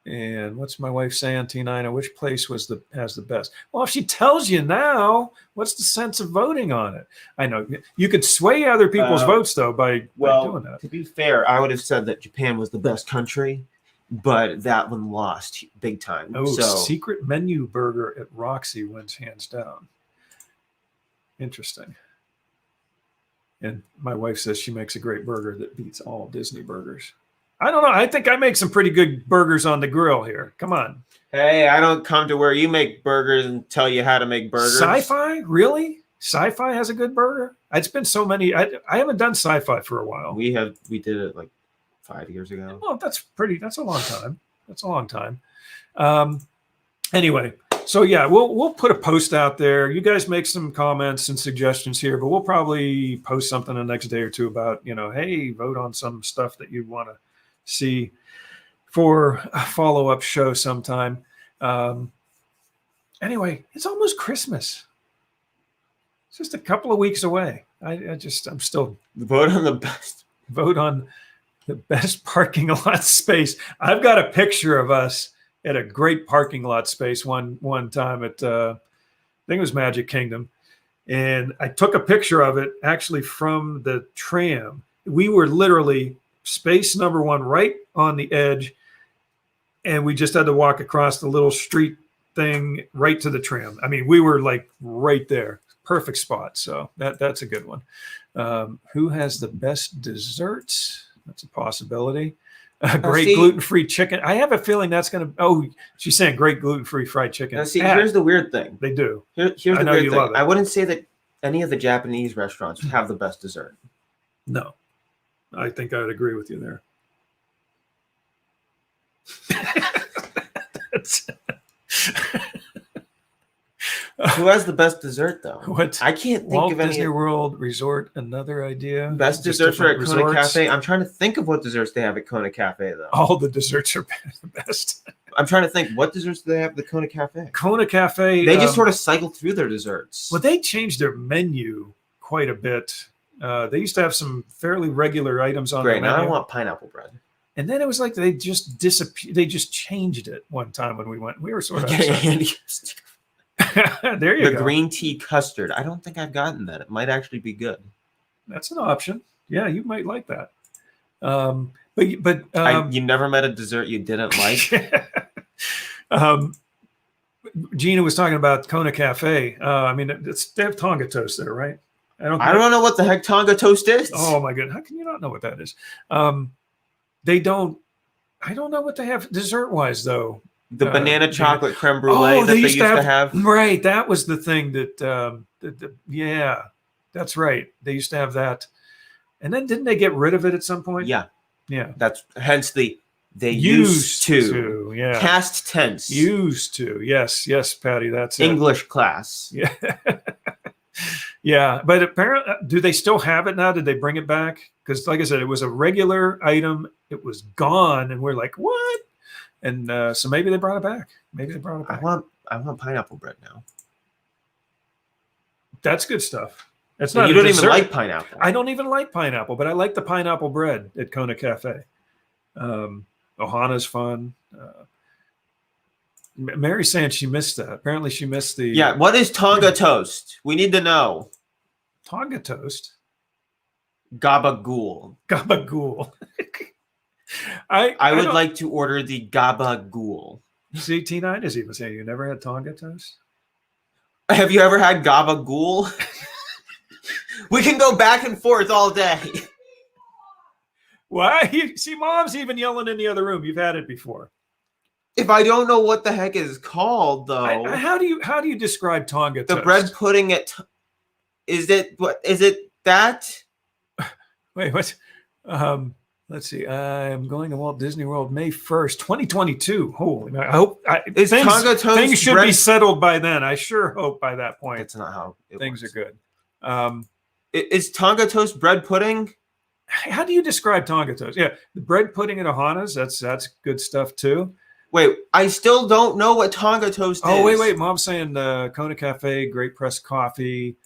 And what's my wife saying, T9? Which place has the best? Well, if she tells you now, what's the sense of voting on it? I know you could sway other people's votes though by doing that. To be fair, I would have said that Japan was the best country, but that one lost big time. Oh, secret menu burger at Roxy wins hands down. Interesting. And my wife says she makes a great burger that beats all Disney burgers. I don't know. I think I make some pretty good burgers on the grill here. Come on. Hey, I don't come to where you make burgers and tell you how to make burgers. Sci-fi? Really? Sci-Fi has a good burger. It's been so many. I haven't done Sci-Fi for a while. We did it like 5 years ago. Well, that's a long time. That's a long time. Anyway, so yeah, we'll put a post out there. You guys make some comments and suggestions here, but we'll probably post something the next day or two about, hey, vote on some stuff that you want to see for a follow-up show sometime. Anyway, it's almost Christmas. It's just a couple of weeks away. I'm still Vote on the best parking lot space. I've got a picture of us at a great parking lot space one time at I think it was Magic Kingdom, and I took a picture of it actually from the tram. We were literally space number 1 right on the edge, and we just had to walk across the little street thing right to the tram. I mean, we were like right there. Perfect spot. So that's a good one. Who has the best desserts? That's a possibility. Great gluten-free chicken. I have a feeling that's going to. Oh, she's saying great gluten-free fried chicken. Now, see, here's the weird thing. They do. Here's the weird thing. I wouldn't say that any of the Japanese restaurants have the best dessert. No, I think I would agree with you there. Who has the best dessert, though? I can't think Walt of any. Disney World Resort, another idea. Best desserts are at Kona Cafe. I'm trying to think of what desserts they have at Kona Cafe, though. All the desserts are the best. I'm trying to think. What desserts do they have at the Kona Cafe? Kona Cafe. They just sort of cycle through their desserts. Well, they changed their menu quite a bit. They used to have some fairly regular items on. Great. The menu. Now I want pineapple bread. And then it was like they just disappeared. They just changed it one time when we went. We were sort of there you go. The green tea custard. I don't think I've gotten that. It might actually be good. That's an option. Yeah, you might like that. You never met a dessert you didn't like. Gina was talking about Kona Cafe. I mean, they have Tonga toast there, right? I don't know what the heck Tonga toast is. Oh my goodness, how can you not know what that is? They don't. I don't know what they have dessert-wise though. The banana chocolate creme brulee that they used to have. Right, that was the thing that. Yeah, that's right. They used to have that, and then didn't they get rid of it at some point? Yeah. That's hence they used to. Yeah. Past tense. Used to. Yes, Patty. That's English class. Yeah. Yeah, but apparently, do they still have it now? Did they bring it back? Because, like I said, it was a regular item. It was gone, and we're like, what? And so maybe they brought it back. I want pineapple bread now. That's good stuff. That's so not. You don't even like pineapple. I don't even like pineapple, but I like the pineapple bread at Kona Cafe. Ohana's fun. Mary's saying she missed that. Apparently, she missed the. Yeah. What is Tonga toast? We need to know. Tonga toast. Gabagool. I would like to order the gabagool. See, T9 is even saying you never had Tonga toast. Have you ever had gabagool? We can go back and forth all day. Why? See, Mom's even yelling in the other room. You've had it before. If I don't know what the heck it's called, though, how do you describe Tonga toast? The bread pudding is it that? Wait, what? Let's see. I'm going to Walt Disney World May 1st, 2022. Holy, I hope Tonga toast things should be settled by then. I sure hope by that point. That's not how things works. Are good. Is Tonga toast bread pudding? How do you describe Tonga toast? Yeah, the bread pudding at Ohana's. That's good stuff too. Wait, I still don't know what Tonga toast is. Oh, wait. Mom's saying Kona Cafe, great pressed coffee.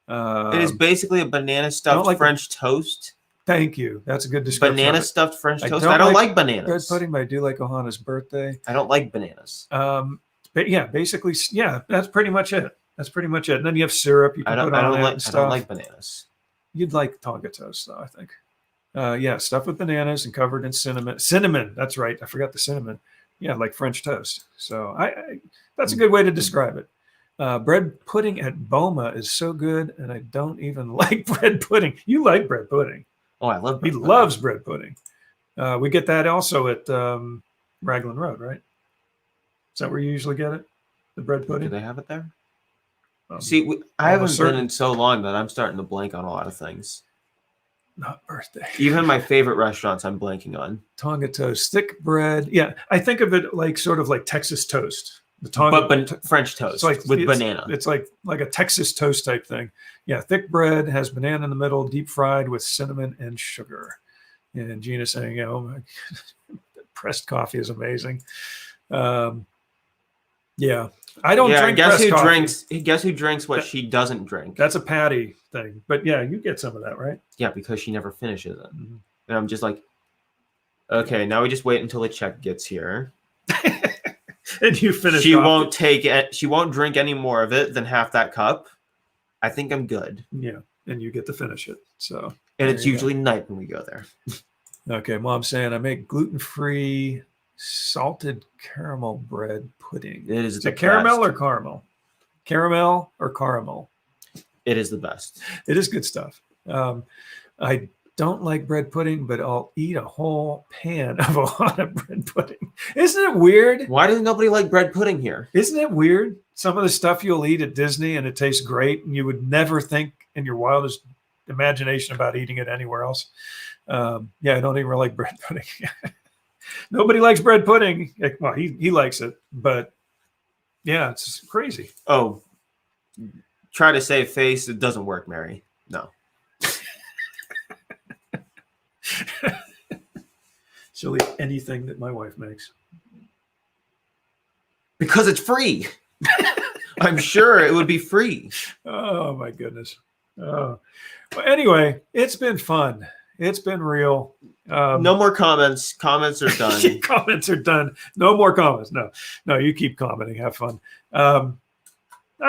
It is basically a banana stuffed French toast. Thank you. That's a good description. Banana stuffed French toast. I don't like bananas. Bread pudding, but I do like Ohana's birthday. I don't like bananas. But yeah, basically, yeah, that's pretty much it. And then you have syrup. You can put on it and stuff. I don't like bananas. You'd like Tonga toast, though, I think. Yeah, stuffed with bananas and covered in cinnamon. Cinnamon, that's right. I forgot the cinnamon. Yeah, like French toast. So that's a good way to describe it. Bread pudding at Boma is so good, and I don't even like bread pudding. You like bread pudding. Oh, I love bread pudding. He loves bread pudding. We get that also at Raglan Road, right? Is that where you usually get it? The bread pudding? Do they have it there? See, I haven't certain- been in so long that I'm starting to blank on a lot of things. Not birthday. Even my favorite restaurants, I'm blanking on. Tonga toast, thick bread. Yeah, I think of it like sort of like Texas toast. The Tonga, But French toast it's like with it's- banana. It's like a Texas toast type thing. Yeah, thick bread, has banana in the middle, deep fried with cinnamon and sugar. And Gina saying, "Oh my, pressed coffee is amazing." Yeah, I don't drink guess pressed who coffee. drinks? Guess who drinks what she doesn't drink? That's a Patty thing. But yeah, you get some of that, right? Yeah, because she never finishes it. Mhm. And I'm just like, okay, now we just wait until the check gets here. And you finish. She off won't take it. She won't drink any more of it than half that cup. I think I'm good. Yeah, and you get to finish it. So, And There it's you go. usually night when we go there. okay, Mom's saying I make gluten-free salted caramel bread pudding. It is Is the it caramel best. or caramel? Caramel or caramel? It is the best. It is good stuff. I don't like bread pudding, but I'll eat a whole pan of a lot of bread pudding. Isn't it weird? Why does nobody like bread pudding here? Isn't it weird? Some of the stuff you'll eat at Disney and it tastes great, and you would never think in your wildest imagination about eating it anywhere else. Yeah, I don't even really like bread pudding. Nobody likes bread pudding. Well, he likes it, but yeah, it's crazy. Oh, try to save face. It doesn't work, Mary. No. She'll eat anything that my wife makes. Because it's free. I'm sure it would be free. Oh my goodness. Oh. Well, anyway, it's been fun. It's been real. No more comments. Comments are done. Comments are done. No more comments. No, you keep commenting. Have fun.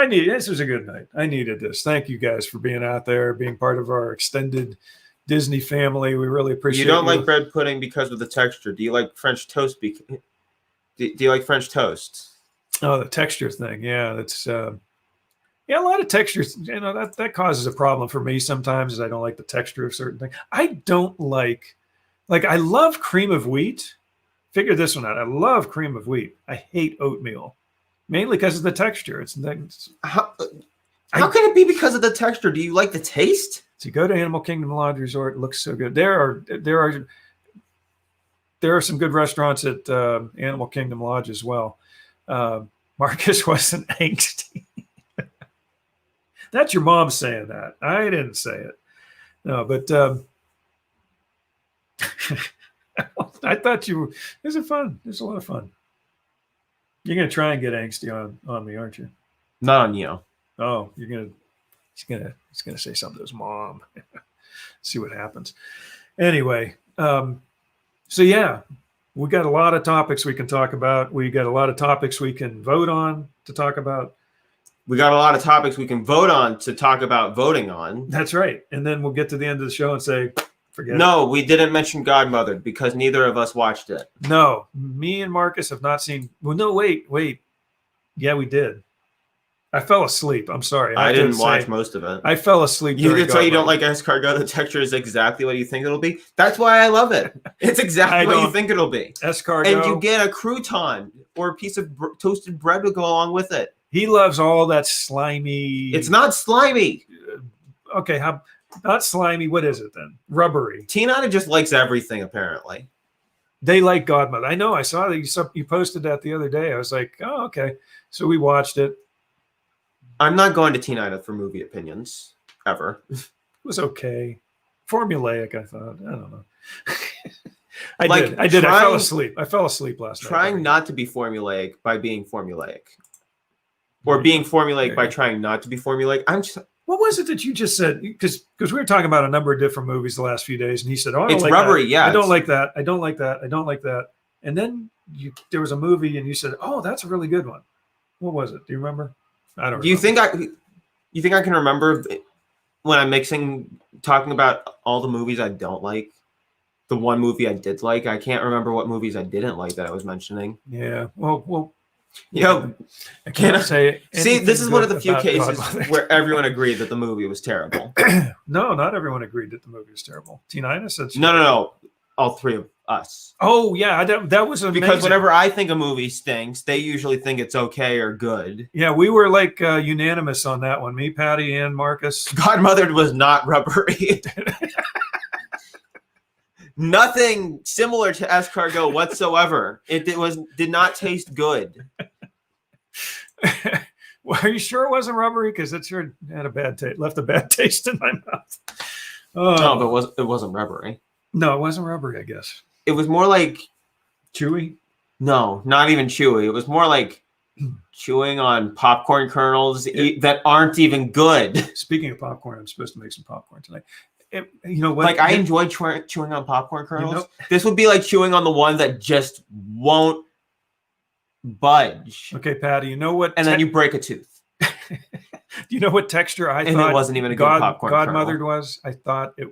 This was a good night. I needed this. Thank you guys for being out there, being part of our extended Disney family. We really appreciate You don't like bread pudding because of the texture. Do you like French toast? Do you like French toast? Oh, the texture thing. Yeah, that's a lot of textures. You know, that causes a problem for me sometimes, is I don't like the texture of certain things. I don't like I love cream of wheat. Figure this one out. I love cream of wheat. I hate oatmeal, mainly because of the texture. How can it be because of the texture? Do you like the taste? So you go to Animal Kingdom Lodge Resort. It looks so good. There are some good restaurants at Animal Kingdom Lodge as well. Marcus wasn't angsty. That's your mom saying that. I didn't say it. No, but I thought you. This is fun. This is a lot of fun. You're gonna try and get angsty on me, aren't you? Not on you. Oh, He's gonna say something to his mom. See what happens. Anyway, so yeah, we got a lot of topics we can talk about. We got a lot of topics we can vote on to talk about. We got a lot of topics we can vote on to talk about voting on. That's right. And then we'll get to the end of the show and say, forget it. No, we didn't mention Godmother because neither of us watched it. No, me and Marcus have not seen. Well, no, wait. Yeah, we did. I fell asleep. I'm sorry. I have to didn't watch say, most of it. I fell asleep. during That's why you don't Godmother. like escargot. The texture is exactly what you think it'll be. That's why I love it. It's exactly what you don't- think it'll be. escargot. And you get a crouton or a piece of toasted bread to go along with it. He loves all that slimy. It's not slimy. Okay. Not slimy. What is it then? Rubbery. Tina just likes everything, apparently. They like Godmother. I know. I saw that you posted that the other day. I was like, oh, okay. So we watched it. I'm not going to Tina for movie opinions, ever. It was okay. Formulaic, I thought. I don't know. I Like, did. I did. I fell trying- asleep. I fell asleep last night. Trying not to be formulaic by being formulaic. Or being formulaic by trying not to be formulaic. What was it that you just said? Because we were talking about a number of different movies the last few days, and he said, "Oh, I don't It's like rubbery, that. yeah, I don't it's- like that. I don't like that. I don't like that." And then there was a movie, and you said, "Oh, that's a really good one." What was it? Do you remember? I don't. Do you remember. think I can remember when I'm talking about all the movies I don't like? The one movie I did like, I can't remember what movies I didn't like that I was mentioning. Yeah. Well. You know, I can't say. see, this is one of the few about cases Godmother. where everyone agreed that the movie was terrible. No, not everyone agreed that the movie was terrible. Tina said she No. All three of us. Oh yeah, that was amazing. Because whenever I think a movie stinks, they usually think it's okay or good. Yeah, we were like unanimous on that one. Me, Patty, and Marcus. Godmother was not rubbery. Nothing similar to escargot whatsoever. It did not taste good. Well, are you sure it wasn't rubbery? Because it sure had a bad taste, left a bad taste in my mouth. No, but it wasn't rubbery. No, it wasn't rubbery, I guess. It was more like Chewy? no, not even chewy. It was more like chewing on popcorn kernels that aren't even good. Speaking of popcorn, I'm supposed to make some popcorn tonight. You know what? Like I enjoy chewing on popcorn kernels. This would be like chewing on the one that just won't budge. Okay, Patty, you know what? And then you break a tooth. Do you know what texture I And thought it wasn't even a good popcorn Godmother kernel. was? I thought it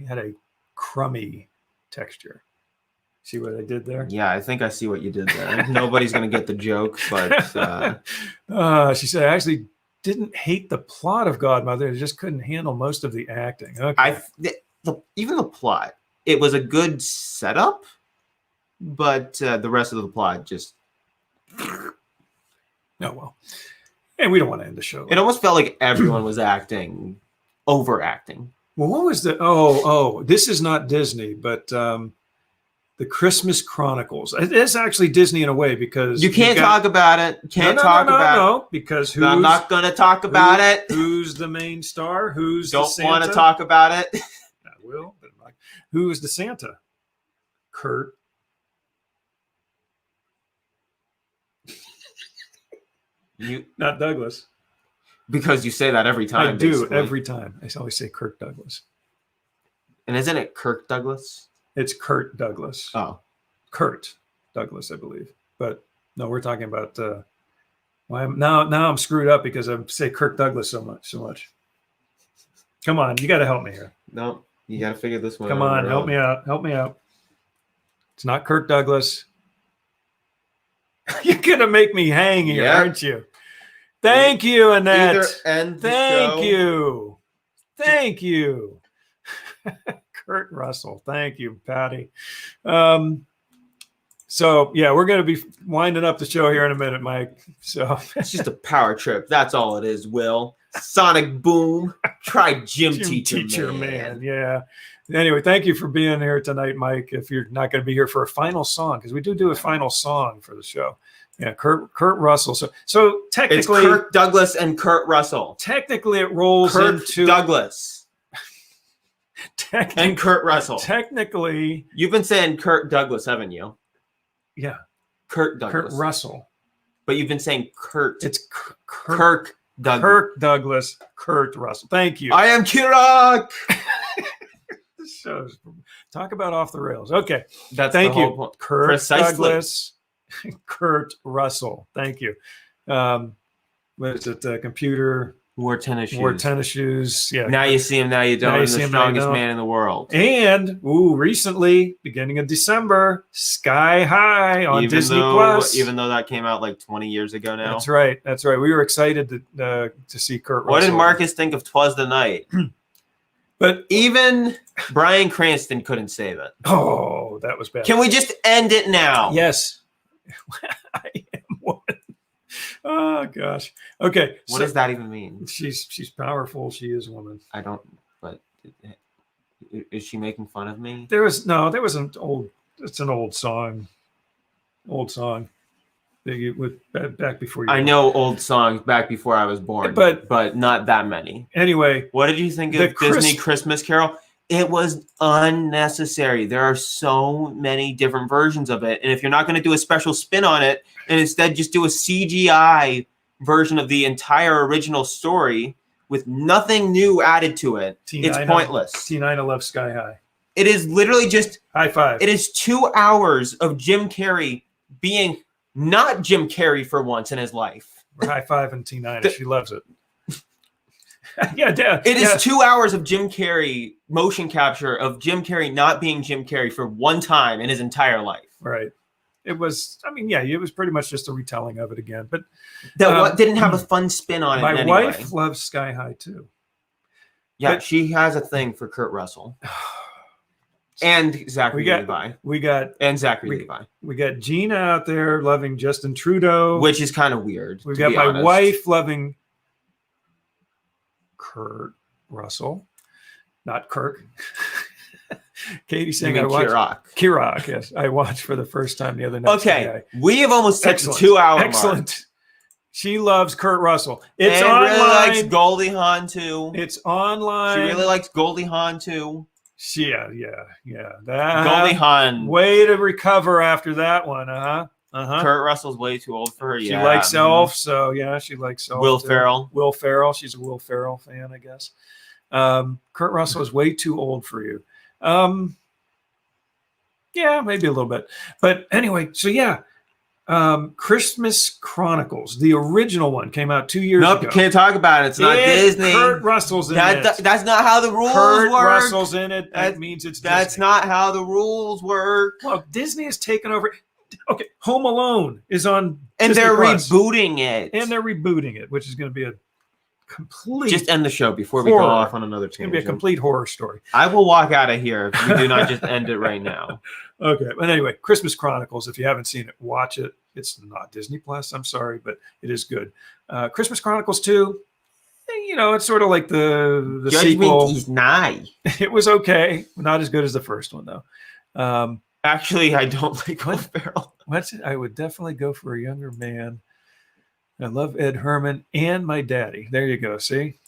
had a crummy texture. See what I did there? Yeah, I think I see what you did there. Nobody's going to get the joke, but she said, I actually didn't hate the plot of Godmother. I just couldn't handle most of the acting. Okay. Even the plot, it was a good setup, but the rest of the plot just... Oh, well. And we don't want to end the show. It almost felt like everyone was overacting. Well, what was the... this is not Disney, but... the Christmas Chronicles. It's actually Disney in a way because you can't talk about it. No, because I'm not going to talk about it. Who's the main star? Who's don't the Santa? Want to talk about it? I will, but I'm like, who is the Santa? Kurt. Not Douglas. Because you say that every time. I do basically. Every time. I always say Kirk Douglas. And isn't it Kirk Douglas? It's Kurt Douglas. Oh, Kurt Douglas, I believe. But no, we're talking about. Now I'm screwed up because I say Kirk Douglas so much. Come on, you got to help me here. No, you got to figure this one. Come out. on, help me out. Help me out. It's not Kirk Douglas. You're gonna make me hang here, aren't you? Thank you, Annette. Thank you. Kurt Russell. Thank you, Patty. So yeah, we're going to be winding up the show here in a minute, Mike. So it's just a power trip. That's all it is, Will. Sonic Boom. Try Gym Teacher, man. Yeah. Anyway, thank you for being here tonight, Mike. If you're not going to be here for a final song, because we do a final song for the show. Yeah, Kurt Russell. So technically, it's Kirk Douglas and Kurt Russell. Technically, it rolls into Douglas. And Kurt Russell. Technically, you've been saying Kurt Douglas, haven't you? Yeah, Kurt Douglas. Kurt Russell. But you've been saying Kurt. It's Kirk Douglas. Kirk Douglas. Kurt Russell. Thank you. I am Kirak. This show's talk about off the rails. Okay, thank you, point. Kurt Precisely. Douglas. Kurt Russell. Thank you. What is it? Computer. Wore tennis shoes. Yeah. Now you see him, now you don't. Now you see him, the strongest man in the world. And recently, beginning of December, Sky High on Disney Plus. Even though that came out like 20 years ago now. That's right. We were excited to see Kurt Russell. What did Marcus think of 'Twas the Night? But even Bryan Cranston couldn't save it. Oh, that was bad. Can we just end it now? Yes. I am one. Oh gosh. Okay. What does that even mean? She's powerful. She is a woman. I don't. But is she making fun of me? There was an old. It's an old song. Back before you. I know old songs back before I was born, but not that many. Anyway, what did you think of Disney Christmas Carol? It was unnecessary. There are so many different versions of it. And if you're not going to do a special spin on it and instead just do a CGI version of the entire original story with nothing new added to it, it's pointless. T9 I Love Sky High. It is literally just... High five. It is 2 hours of Jim Carrey being not Jim Carrey for once in his life. We're high five and T9. She loves it. It is 2 hours of Jim Carrey motion capture of Jim Carrey not being Jim Carrey for one time in his entire life. Right. It was. It was pretty much just a retelling of it again. But that didn't have a fun spin on it. My in any wife way. loves Sky High too. Yeah, she has a thing for Kurt Russell. And Zachary We got- Levi. We got And Zachary we- Levi. we got Gina out there loving Justin Trudeau. Which is kind of weird. We've to got be my honest. wife loving Kurt Russell, not Kirk. Katie You saying mean I watched Kirok. Kirok. Yes, I watched for the first time the other night. Okay, we have almost hit the Excellent. 2 hour mark. Excellent. She loves Kurt Russell. It's and online. really likes Goldie Hawn too. It's online. She really likes Goldie Hawn too. Yeah. That, Goldie Hawn. way to recover after that one, Kurt Russell's way too old for her. She Yeah. likes Elf, so yeah, she likes Elf. Will too. Ferrell. Will Ferrell. She's a Will Ferrell fan, I guess. Kurt Russell is way too old for you. Yeah, maybe a little bit. But anyway, so yeah. Christmas Chronicles, the original one, came out 2 years Nope, ago. you can't talk about it. It's not Disney. Kurt Russell's in it. That's not how the rules Kurt work. Russell's in it. That That- means it's That's Disney. not how the rules work. Well, Disney has taken over. Okay, Home Alone is on And Disney they're Plus. rebooting it. And they're rebooting it, which is going to be a complete. Just end the show before we horror. go off on another it's going to be a tangent. complete horror story. I will walk out of here if we do not just end it right now. Okay, but anyway, Christmas Chronicles. If you haven't seen it, watch it. It's not Disney Plus. I'm sorry, but it is good. Christmas Chronicles 2. It's sort of like the sequel. Judgment is nigh. It was okay, not as good as the first one though. Actually, I don't like Will Ferrell. What's it? I would definitely go for a younger man. I love Ed Herman and my daddy. There you go. See,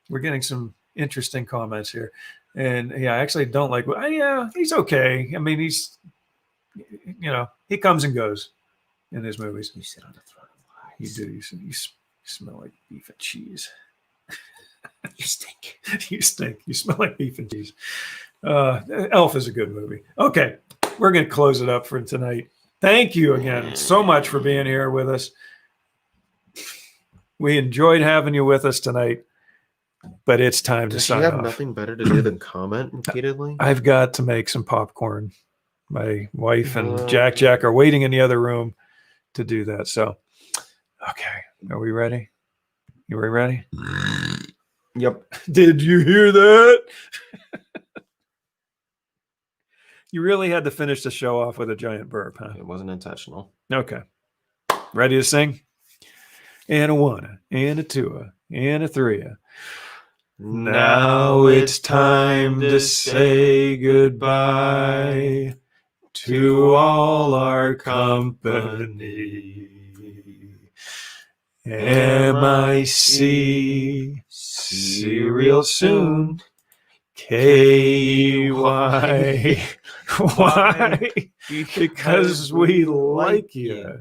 we're getting some interesting comments here. And yeah, I actually don't like. Yeah, he's okay. I mean, he's, he comes and goes in his movies. You sit on the throne of You lies. do. You smell like beef and cheese. You stink. You stink. You smell like beef and cheese. Elf is a good movie. Okay, we're going to close it up for tonight. Thank you again so much for being here with us. We enjoyed having you with us tonight, but it's time to Does she sign have off. nothing better to do than comment repeatedly? I've got to make some popcorn. My wife and Jack are waiting in the other room to do that. So, okay, are we ready? You ready? Yep. Did you hear that? You really had to finish the show off with a giant burp, huh? It wasn't intentional. Okay. Ready to sing? And a one, and a two, and a three. Now it's time to say goodbye to all our company. MIC, see you real soon. KY, why? Because we like you.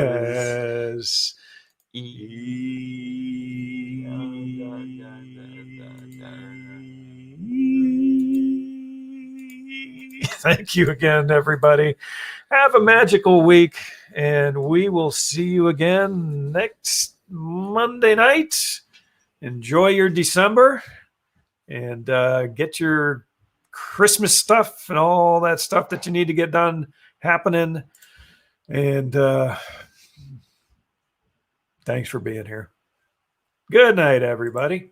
MOUS. Thank you again, everybody. Have a magical week, and we will see you again next Monday night. Enjoy your December, and get your Christmas stuff and all that stuff that you need to get done happening. And thanks for being here. Good night, everybody.